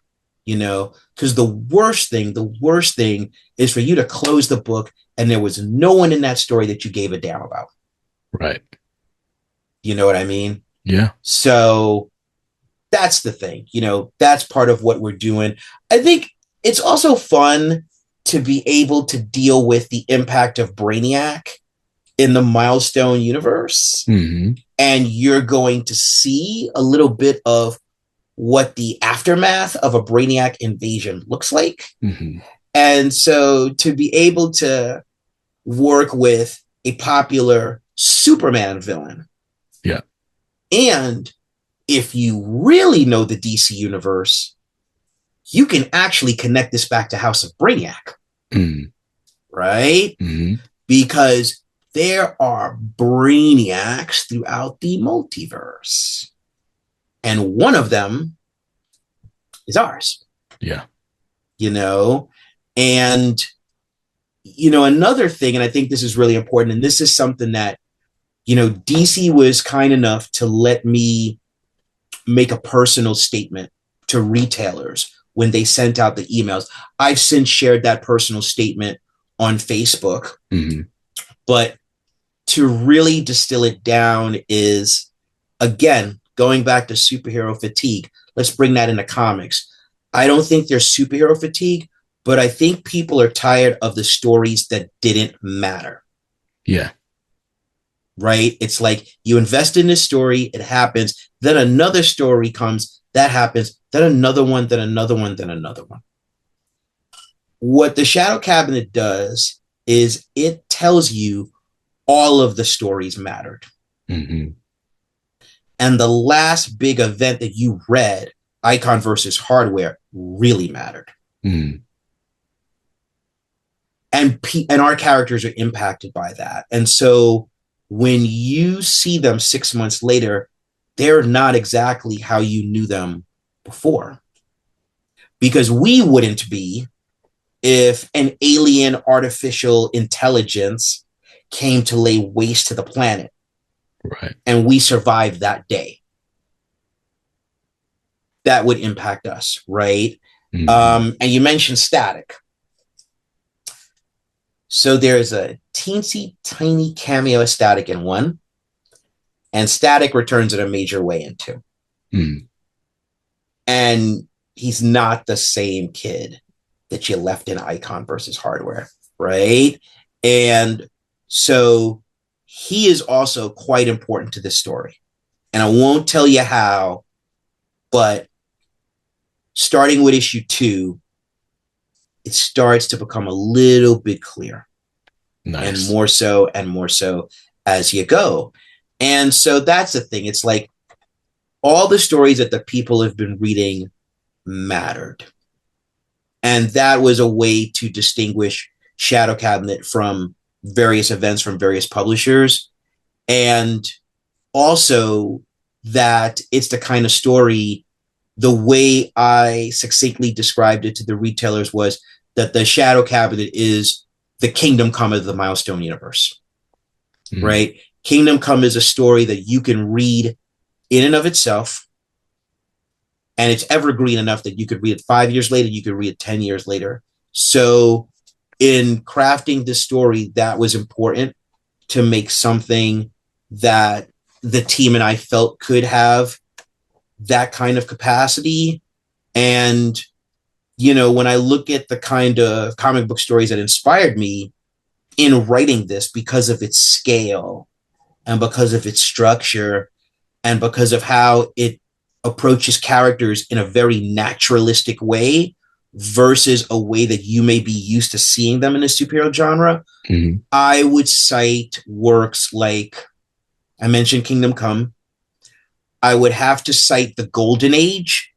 because the worst thing is for you to close the book and there was no one in that story that you gave a damn about. Right. You know what I mean? Yeah. So that's the thing, that's part of what we're doing. I think it's also fun to be able to deal with the impact of Brainiac in the Milestone universe. Mm-hmm. And you're going to see a little bit of what the aftermath of a Brainiac invasion looks like. Mm-hmm. And so to be able to work with a popular Superman villain. Yeah. And if you really know the DC universe, you can actually connect this back to House of Brainiac. Mm-hmm. Right? Mm-hmm. Because there are Brainiacs throughout the multiverse. And one of them is ours. Yeah. And, another thing, and I think this is really important, and this is something that, DC was kind enough to let me make a personal statement to retailers when they sent out the emails. I've since shared that personal statement on Facebook. Mm-hmm. But to really distill it down is, again, going back to superhero fatigue. Let's bring that into comics. I don't think there's superhero fatigue, but I think people are tired of the stories that didn't matter. Yeah. Right? It's like you invest in this story, it happens, then another story comes, that happens, then another one, then another one, then another one. What the Shadow Cabinet does is it tells you all of the stories mattered. Mm-hmm. And the last big event that you read, Icon versus Hardware, really mattered. Mm-hmm. And our characters are impacted by that. And so when you see them 6 months later, they're not exactly how you knew them before. Because we wouldn't be if an alien artificial intelligence came to lay waste to the planet, Right. and we survived that day. That would impact us, right? Mm-hmm. And you mentioned static. So there's a teensy tiny cameo of static in one, and static returns in a major way in two. Mm-hmm. And he's not the same kid that you left in Icon versus Hardware, right? And so he is also quite important to this story. And I won't tell you how, but starting with issue 2, it starts to become a little bit clear. Nice. And more so as you go. And so that's the thing. It's like all the stories that the people have been reading mattered. And that was a way to distinguish Shadow Cabinet from various events from various publishers. And also that it's the kind of story, the way I succinctly described it to the retailers was that the Shadow Cabinet is the Kingdom Come of the Milestone Universe, right? Kingdom Come is a story that you can read in and of itself, and it's evergreen enough that you could read it 5 years later, you could read it 10 years later. So in crafting this story, that was important to make something that the team and I felt could have that kind of capacity. And, you know, when I look at the kind of comic book stories that inspired me in writing this, because of its scale and because of its structure and because of how it approaches characters in a very naturalistic way versus a way that you may be used to seeing them in the superhero genre, I would cite works like I mentioned Kingdom Come. I would have to cite The Golden Age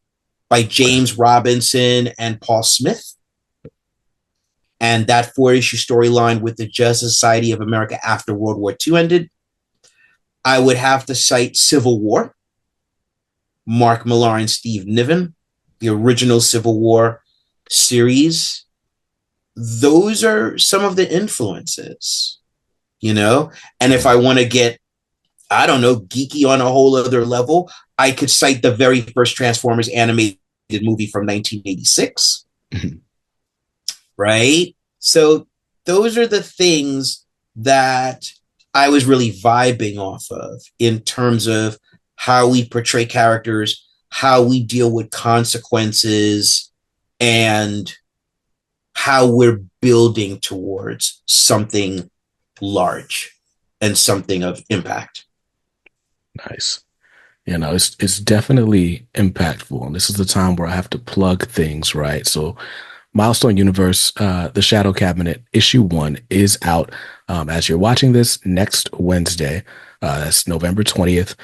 by James Robinson and Paul Smith, and that 4-issue storyline with the Justice Society of America after World War II ended. I would have to cite Civil War, Mark Millar and Steve Niven, the original Civil War series. Those are some of the influences, you know? And if I want to get, I don't know, geeky on a whole other level, I could cite the very first Transformers animated movie from 1986. Right? So those are the things that I was really vibing off of in terms of how we portray characters, how we deal with consequences, and how we're building towards something large and something of impact. Nice. You know, it's definitely impactful. And this is the time where I have to plug things, right? So Milestone Universe, The Shadow Cabinet, issue 1 is out as you're watching this next Wednesday. That's November 20th.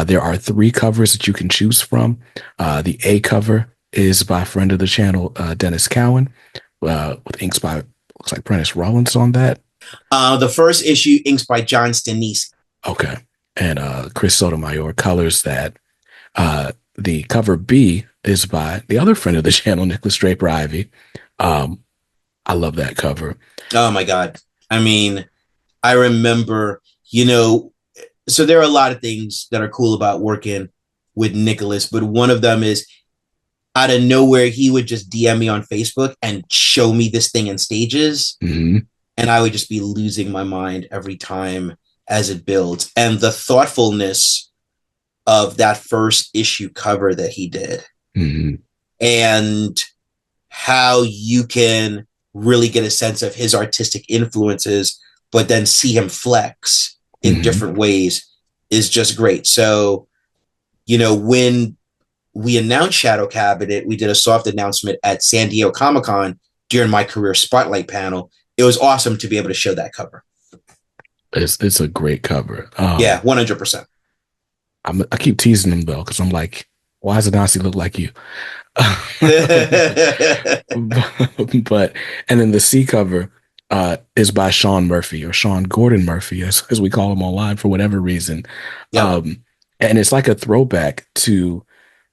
There are 3 covers that you can choose from. The A cover is by a friend of the channel, Dennis Cowan, with inks by, looks like Prentice Rollins on that. The first issue, inks by John Stanisi. Okay. And Chris Sotomayor colors that. The cover B is by the other friend of the channel, Nicholas Draper Ivy. I love that cover. Oh my God. I mean, I remember, you know, so there are a lot of things that are cool about working with Nicholas, but one of them is out of nowhere, he would just DM me on Facebook and show me this thing in stages. And I would just be losing my mind every time as it builds. And the thoughtfulness of that first issue cover that he did, and how you can really get a sense of his artistic influences, but then see him flex in different ways is just great. So, you know, when we announced Shadow Cabinet, we did a soft announcement at San Diego Comic-Con during my career spotlight panel. It was awesome to be able to show that cover. It's a great cover. Yeah, 100%. I keep teasing him though, because I'm like, why does Anansi look like you? But and then the C cover, is by Sean Murphy or Sean Gordon Murphy, as we call him online for whatever reason. Yep. And it's like a throwback to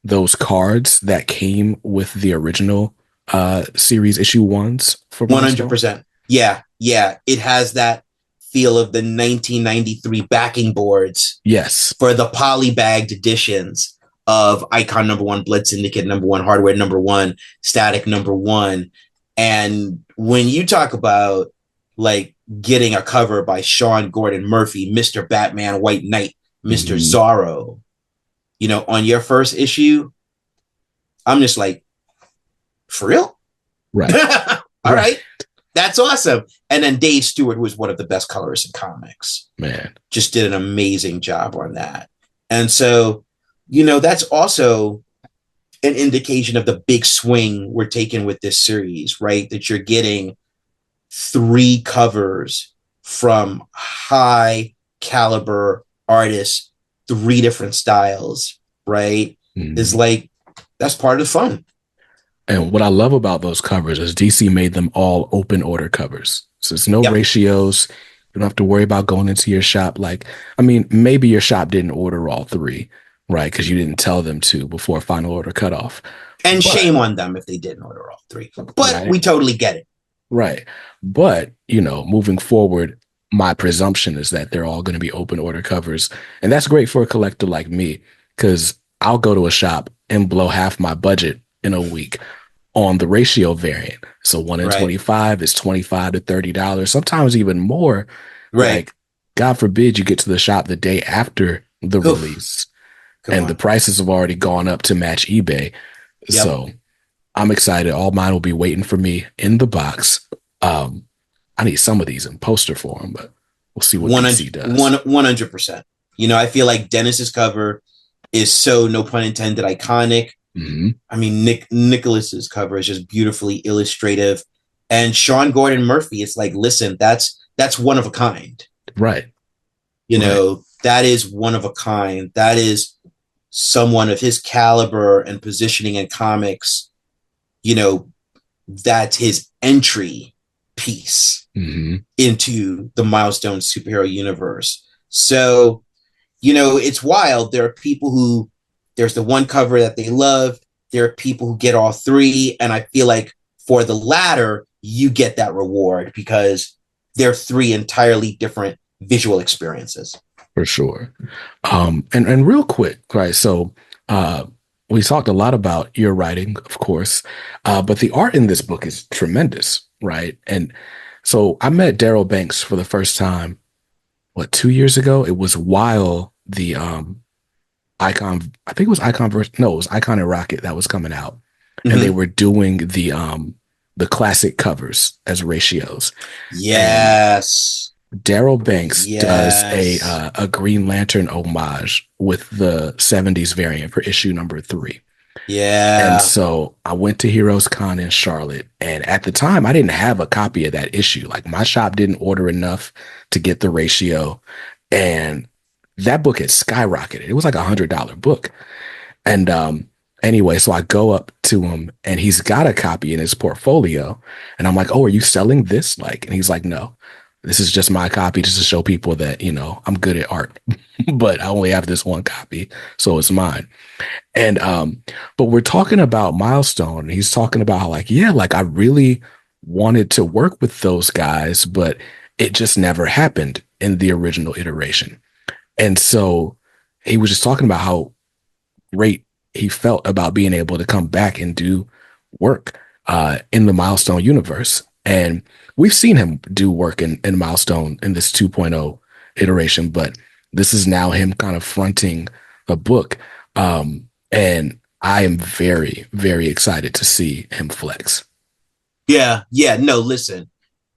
those cards that came with the original series issue ones for Milestone. 100%. Yeah. Yeah. It has that feel of the 1993 backing boards Yes. for the polybagged editions of Icon #1, Blood Syndicate #1, Hardware #1, Static #1. And when you talk about like getting a cover by Sean Gordon Murphy, Mr. Batman, White Knight, Mr. Mhm. Zorro, on your first issue, I'm just like, for real? Right. All Right. right. That's awesome. And then Dave Stewart, who was one of the best colorists in comics, Man. just did an amazing job on that. And so, that's also an indication of the big swing we're taking with this series, right? That you're getting 3 covers from high caliber artists, 3 different styles, right? Is Mhm. like, that's part of the fun. And what I love about those covers is DC made them all open order covers. So it's no Yep. ratios. You don't have to worry about going into your shop. Like, I mean, maybe your shop didn't order all 3, right? Because you didn't tell them to before final order cutoff. And But, shame on them if they didn't order all 3. But right, we totally get it. right. But, moving forward, my presumption is that they're all going to be open order covers. And that's great for a collector like me because I'll go to a shop and blow half my budget in a week on the ratio variant. So 1 in Right. 25 is $25 to $30, sometimes even more. Right. Like, God forbid you get to the shop the day after the Oof. release Come and the on. prices have already gone up to match eBay. Yep. So I'm excited. All mine will be waiting for me in the box. I need some of these in poster form, but we'll see what DC does. 100%. I feel like Dennis's cover is so, no pun intended, iconic. Mm-hmm. I mean, Nicholas's cover is just beautifully illustrative, and Sean Gordon Murphy, it's like, listen, that's one of a kind. Right. That is one of a kind. That is someone of his caliber and positioning in comics. That's his entry piece Mm-hmm. into the Milestone superhero universe. So, it's wild. There are people who, there's the one cover that they love. There are people who get all 3. And I feel like for the latter, you get that reward because they're 3 entirely different visual experiences. For sure. And real quick, right? So we talked a lot about your writing, of course, but the art in this book is tremendous, right? And so I met Daryl Banks for the first time, 2 years ago? It was while the Icon, I think it was Icon no, it was Icon and Rocket that was coming out. And they Mm-hmm. were doing the classic covers as ratios. And Yes. Daryl Banks does Yes. a Green Lantern homage with the 70s variant for issue number 3. And Yeah. so I went to Heroes Con in Charlotte. And at the time, I didn't have a copy of that issue. Like my shop didn't order enough to get the ratio. And that book had skyrocketed. It was like $100 book. And anyway, so I go up to him and he's got a copy in his portfolio. And I'm like, oh, are you selling this? Like, and he's like, no, this is just my copy just to show people that, I'm good at art, but I only have this one copy. So it's mine. And but we're talking about Milestone, and he's talking about how, like, yeah, like I really wanted to work with those guys, but it just never happened in the original iteration. And so he was just talking about how great he felt about being able to come back and do work in the Milestone universe. And we've seen him do work in Milestone in this 2.0 iteration, but this is now him kind of fronting a book. And I am very, very excited to see him flex. Yeah. Yeah. No, listen,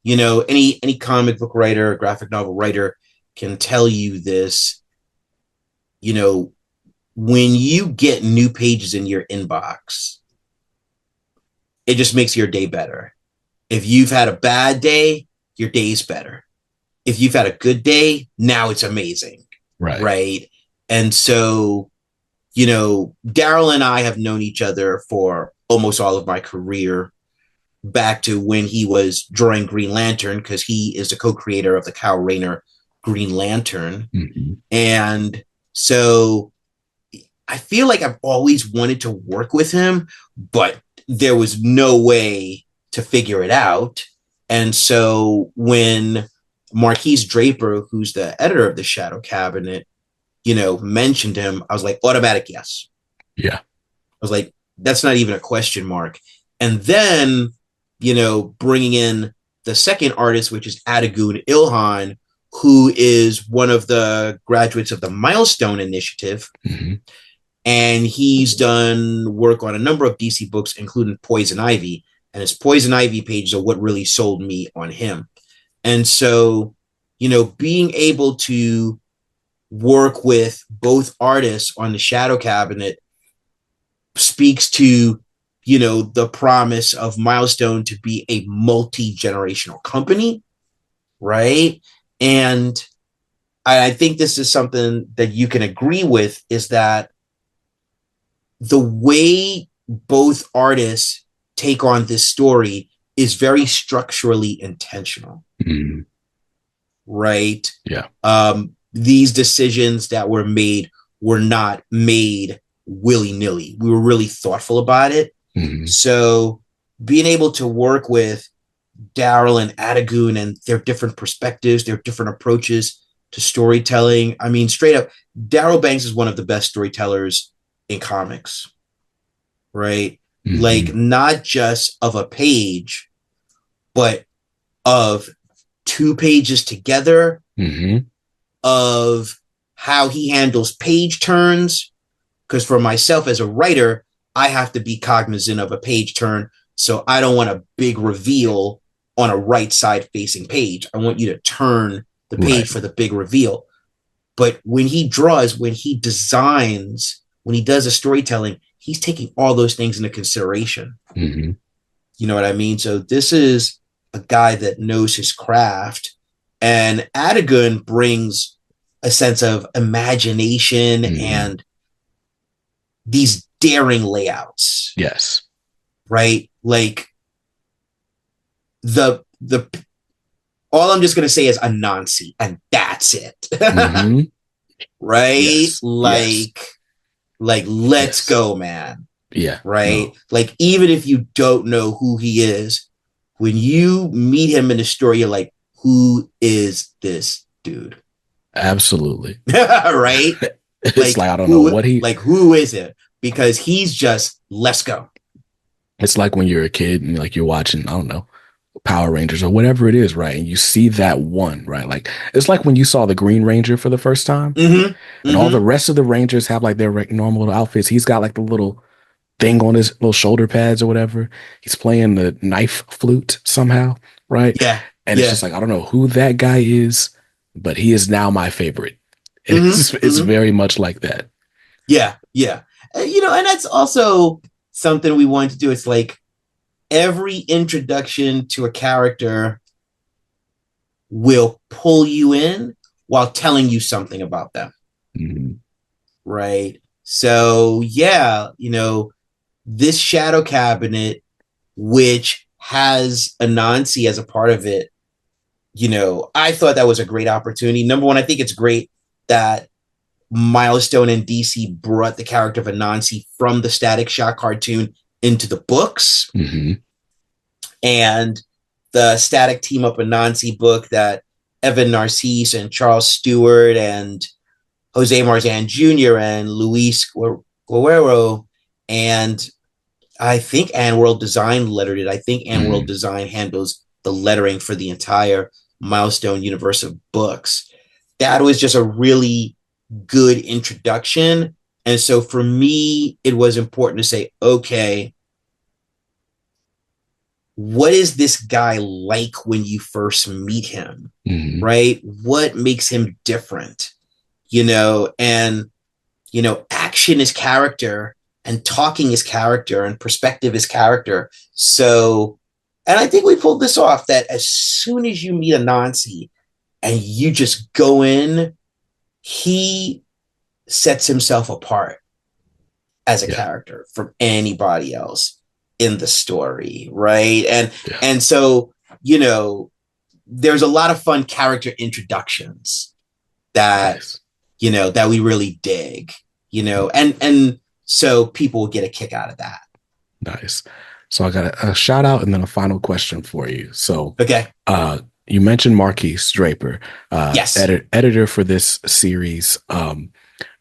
any comic book writer, graphic novel writer can tell you this. When you get new pages in your inbox, it just makes your day better. If you've had a bad day, your day's better. If you've had a good day, now it's amazing. Right. Right. And so, Daryl and I have known each other for almost all of my career. back to when he was drawing Green Lantern, because he is the co-creator of the Kyle Rayner Green Lantern. Mm-hmm. And so I feel like I've always wanted to work with him, but there was no way to figure it out. And so when Marquise Draper, who's the editor of the Shadow Cabinet, mentioned him, I was like, automatic yes. Yeah. I was like, that's not even a question mark. And then, bringing in the second artist, which is Adagun Ilhan, who is one of the graduates of the Milestone Initiative. Mm-hmm. And he's done work on a number of DC books, including Poison Ivy. And his Poison Ivy pages are what really sold me on him. And so, being able to work with both artists on the Shadow Cabinet speaks to, the promise of Milestone to be a multi-generational company, right? And I think this is something that you can agree with, is that the way both artists take on this story is very structurally intentional. Mm-hmm. Right? Yeah. These decisions that were made were not made willy-nilly. We were really thoughtful about it. Mm-hmm. So being able to work with Daryl and Adagun and their different perspectives, their different approaches to storytelling. I mean, straight up, Daryl Banks is one of the best storytellers in comics, right? Mm-hmm. Like, not just of a page, but of 2 pages together, mm-hmm. of how he handles page turns. Because for myself as a writer, I have to be cognizant of a page turn. So I don't want a big reveal on a right side facing page. I want you to turn the page for the big reveal. But when he draws, when he designs, when he does a storytelling, he's taking all those things into consideration. Mm-hmm. You know what I mean? So this is a guy that knows his craft. And Adagun brings a sense of imagination and these daring layouts. Yes. Right? Like the all I'm just gonna say is Anansi, and that's it. Mm-hmm. Right? Yes. Let's go, man. Yeah. Right? No. Like, even if you don't know who he is, when you meet him in the story, you're like, who is this dude? Absolutely. Right? It's like I don't know what he, like, who is it? Because he's just, let's go. It's like when you're a kid and like you're watching, I don't know, Power Rangers or whatever it is, right? And you see that one, right? Like, it's like when you saw the Green Ranger for the first time, and all the rest of the Rangers have like their normal little outfits. He's got like the little thing on his little shoulder pads or whatever. He's playing the knife flute somehow, right? Yeah. And it's just like, I don't know who that guy is, but he is now my favorite. It's very much like that. Yeah. Yeah. And that's also something we wanted to do. It's like, every introduction to a character will pull you in while telling you something about them. Mm-hmm. Right? So, yeah, this Shadow Cabinet, which has Anansi as a part of it, I thought that was a great opportunity. Number one, I think it's great that Milestone and DC brought the character of Anansi from the Static Shock cartoon into the books. Mm-hmm. And the Static Team Up Anansi book that Evan Narcisse and Charles Stewart and Jose Marzan Jr. and Luis Guerrero and I think Ann World Design lettered it. I think Ann World Design handles the lettering for the entire Milestone universe of books. That was just a really good introduction. And so for me, it was important to say, okay, what is this guy like when you first meet him? Mm-hmm. Right? What makes him different? And, action is character and talking is character and perspective is character. So, and I think we pulled this off, that as soon as you meet Anansi and you just go in, he sets himself apart as a character from anybody else. in the story, right? Yeah. And so, you know, there's a lot of fun character introductions that, Nice. you know, that we really dig, you know, and so people will get a kick out of that. Nice. So I got a shout out and then a final question for you. So, Okay. you mentioned Marquise Draper, Yes. editor for this series.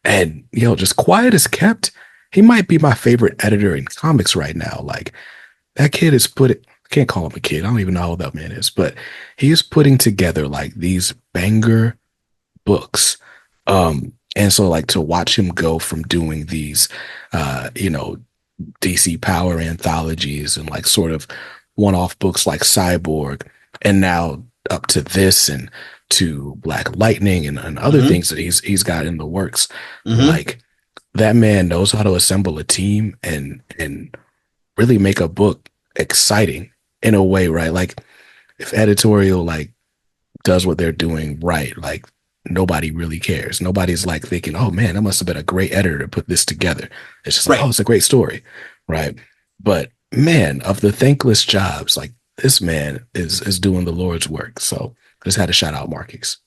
And just quiet as kept. He might be my favorite editor in comics right now. Like that kid is I can't call him a kid. I don't even know how old that man is, but he is putting together like these banger books. And so like to watch him go from doing these, DC Power anthologies and like sort of one-off books like Cyborg, and now up to this and to Black Lightning and other Mm-hmm. things that he's got in the works. Mm-hmm. Like that man knows how to assemble a team and really make a book exciting in a way, right? Like if editorial like does what they're doing right, like nobody really cares. Nobody's like thinking, oh man, that must have been a great editor to put this together. It's just like, oh, Right. it's a great story, right? But man, of the thankless jobs, like this man is doing the Lord's work. So I just had to shout out Marquise.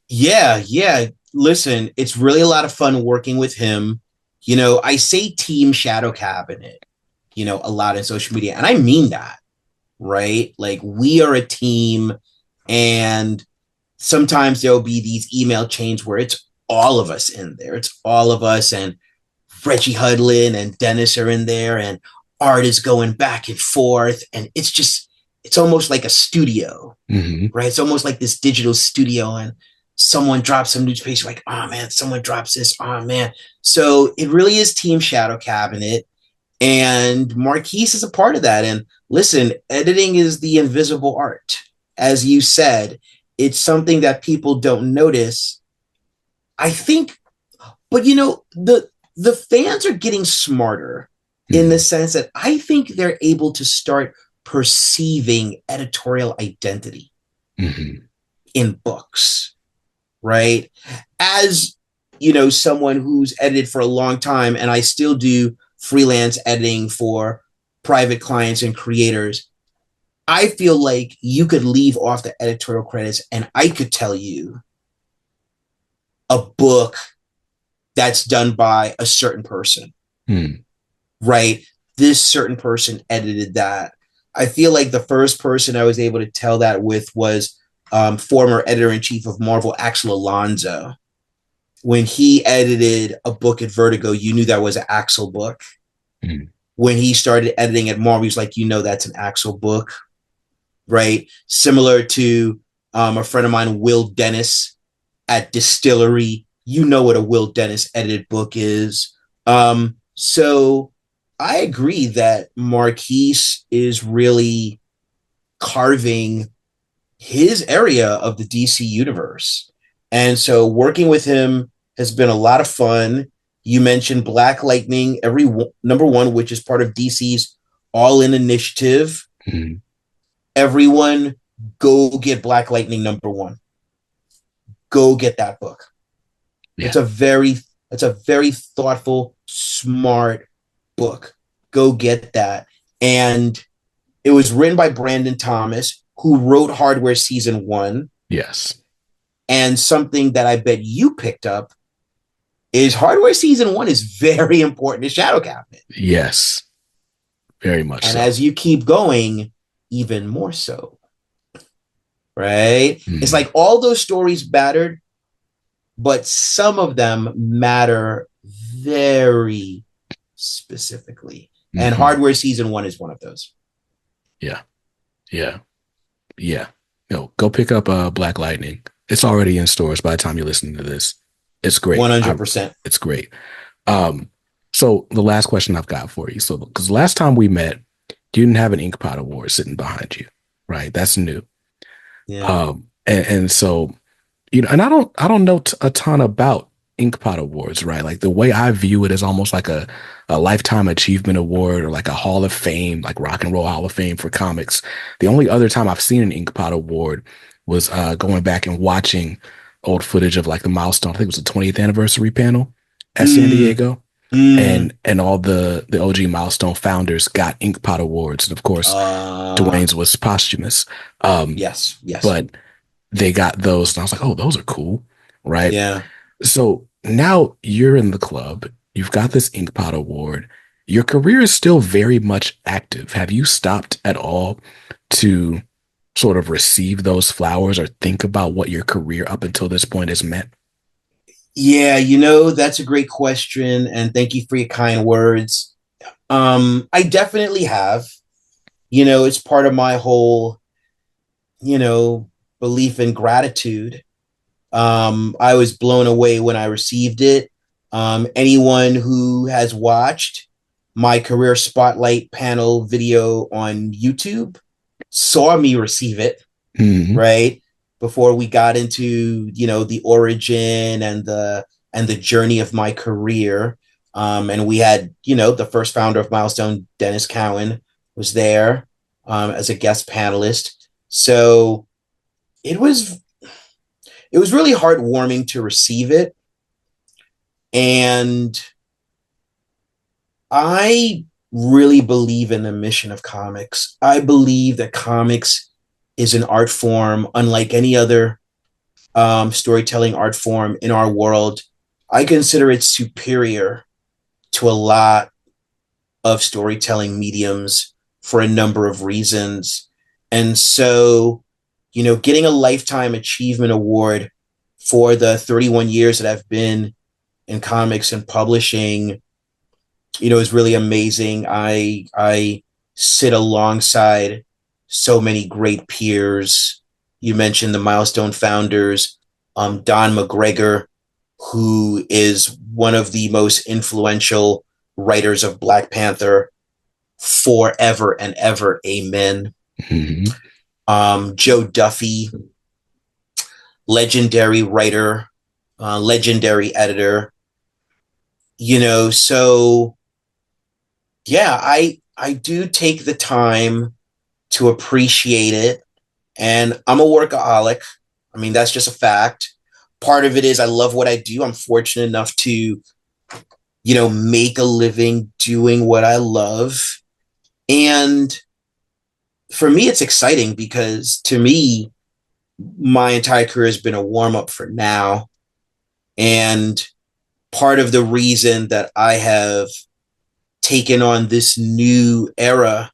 Yeah. Yeah. Listen, it's really a lot of fun working with him. You know, I say team shadow cabinet, you know, a lot in social media, and I mean that, right? Like we are a team, and sometimes there'll be these email chains where it's all of us in there. It's all of us, and Reggie Hudlin and Dennis are in there, and art is going back and forth. And it's almost like a studio, Mm-hmm. right? It's almost like this digital studio, and someone drops some newspaper, like, oh man, someone drops this, oh man. So it really is Team Shadow Cabinet. And Marquise is a part of that. And listen, editing is the invisible art. As you said, it's something that people don't notice. I think, but you know, the fans are getting smarter in the Mm-hmm. sense that I think they're able to start perceiving editorial identity Mm-hmm. in books, right? As you know, someone who's edited for a long time, and I still do freelance editing for private clients and creators, I feel like you could leave off the editorial credits and I could tell you a book that's done by a certain person, Mm-hmm. right? This certain person edited that. I feel like the first person I was able to tell that with was former editor in chief of Marvel, Axel Alonso. When he edited a book at Vertigo, you knew that was an Axel book. Mm-hmm. When he started editing at Marvel, he was like, you know, that's an Axel book, right? Similar to a friend of mine, Will Dennis at Distillery. You know what a Will Dennis edited book is. So I agree that Marquise is really carving his area of the DC universe. And so working with him has been a lot of fun. You mentioned Black Lightning, number one, which is part of DC's All In initiative. Mm-hmm. Everyone, go get Black Lightning number one. Go get that book. Yeah. It's a very thoughtful, smart book. Go get that. And it was written by Brandon Thomas, who wrote Hardware Season 1. Yes. And something that I bet you picked up is Hardware Season 1 is very important to Shadow Cabinet. Yes. Very much and so. as you keep going, even more so. Right? Mm-hmm. It's like all those stories mattered, but some of them matter very specifically. Mm-hmm. And Hardware Season 1 is one of those. Yeah. Yeah. Yeah. No, go pick up Black Lightning. It's already in stores by the time you're listening to this. It's great. 100%. It's great. So the last question I've got for you. So, because last time we met, you didn't have an Inkpot award sitting behind you, right? That's new. Yeah. And so, and I don't know a ton about Inkpot awards, right? Like the way I view it is almost like a lifetime achievement award or like a Hall of Fame, like Rock and Roll Hall of Fame for comics. The only other time I've seen an Inkpot award was going back and watching old footage of like the Milestone. I think it was the 20th anniversary panel at San Diego. Mm. And all the OG Milestone founders got Ink Pot awards, and of course, Dwayne's was posthumous. Um, Yes, yes. but they got those, and I was like, oh, those are cool, right? Yeah. So now you're in the club. You've got this Ink Pot award. Your career is still very much active. Have you stopped at all to sort of receive those flowers or think about what your career up until this point has meant? Yeah, that's a great question, and thank you for your kind words. I definitely have. It's part of my whole, you know, belief in gratitude. I was blown away when I received it. Anyone who has watched my career spotlight panel video on YouTube saw me receive it, Mm-hmm. right? Before we got into, the origin and the journey of my career. And we had, the first founder of Milestone, Dennis Cowan, was there as a guest panelist. So it was it was really heartwarming to receive it. And I really believe in the mission of comics. I believe that comics is an art form unlike any other storytelling art form in our world. I consider it superior to a lot of storytelling mediums for a number of reasons. And so, getting a Lifetime Achievement Award for the 31 years that I've been in comics and publishing, is really amazing. I sit alongside so many great peers. You mentioned the Milestone founders, Don McGregor, who is one of the most influential writers of Black Panther forever and ever. Amen. Mm-hmm. Joe Duffy, legendary writer, legendary editor. So yeah, I do take the time to appreciate it, and I'm a workaholic. I mean, that's just a fact. Part of it is I love what I do. I'm fortunate enough to, make a living doing what I love. And for me, it's exciting because to me, my entire career has been a warm up for now. And part of the reason that I have taken on this new era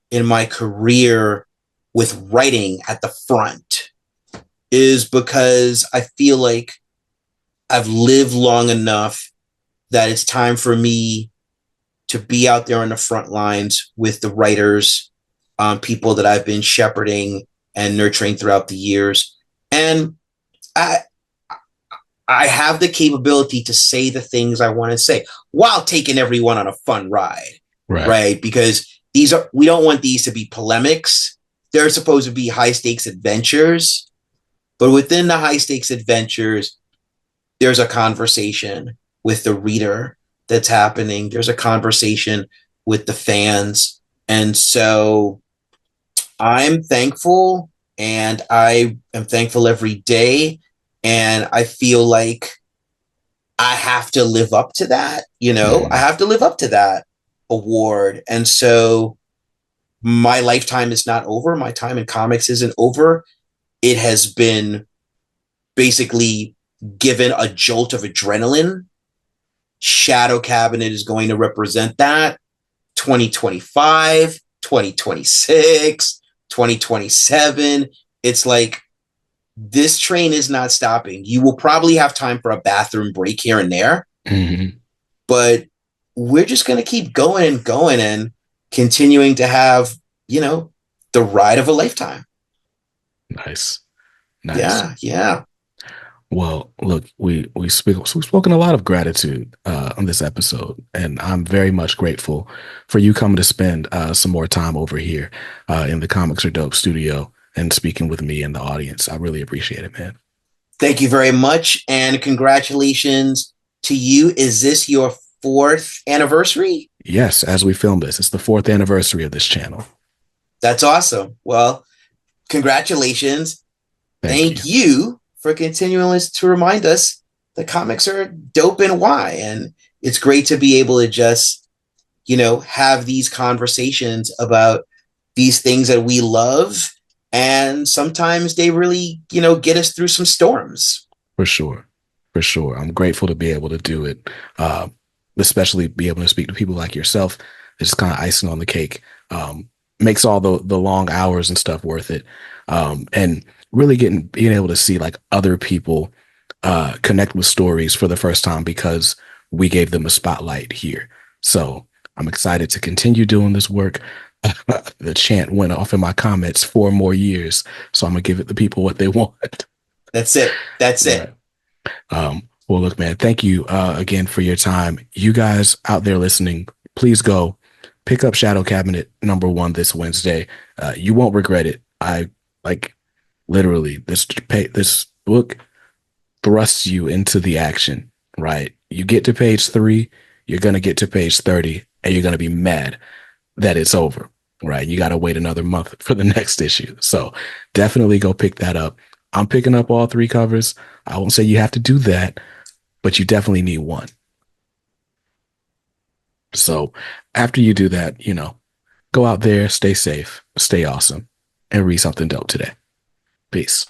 in my career with writing at the front is because I feel like I've lived long enough that it's time for me to be out there on the front lines with the writers, people that I've been shepherding and nurturing throughout the years. And I, I have the capability to say the things I want to say while taking everyone on a fun ride, Right. right? Because we don't want these to be polemics. They're supposed to be high stakes adventures, but within the high stakes adventures, there's a conversation with the reader that's happening. There's a conversation with the fans. And so I'm thankful, and I am thankful every day. And I feel like I have to live up to that. I have to live up to that award. And so my lifetime is not over. My time in comics isn't over. It has been basically given a jolt of adrenaline. Shadow Cabinet is going to represent that. 2025, 2026, 2027. It's like this train is not stopping. You will probably have time for a bathroom break here and there, Mm-hmm. but we're just going to keep going and going and continuing to have, the ride of a lifetime. Nice. Nice. Yeah, yeah. Well, look, we've spoken a lot of gratitude on this episode, and I'm very much grateful for you coming to spend some more time over here in the Comics Are Dope studio and speaking with me and the audience. I really appreciate it, man. Thank you very much, and congratulations to you. Is this your 4th anniversary? Yes, as we film this, it's the 4th anniversary of this channel. That's awesome. Well, congratulations. Thank you. Thank you for continuing to remind us the comics are dope and why. And It's great to be able to just, have these conversations about these things that we love. And sometimes they really, get us through some storms. For sure. For sure. I'm grateful to be able to do it, especially be able to speak to people like yourself. It's kind of icing on the cake. Makes all the long hours and stuff worth it. And really being able to see like other people connect with stories for the first time because we gave them a spotlight here. So I'm excited to continue doing this work. The chant went off in my comments 4 more years. So I'm going to give it the people what they want. That's it. That's Right. it. Well, look, man, thank you again for your time. You guys out there listening, please go pick up Shadow Cabinet #1 this Wednesday. You won't regret it. I like literally this book thrusts you into the action, right? You get to page 3, you're going to get to page 30, and you're going to be mad that it's over, right? You got to wait another month for the next issue. So definitely go pick that up. I'm picking up all 3 covers. I won't say you have to do that, but you definitely need one. So after you do that, go out there, stay safe, stay awesome, and read something dope today. Peace.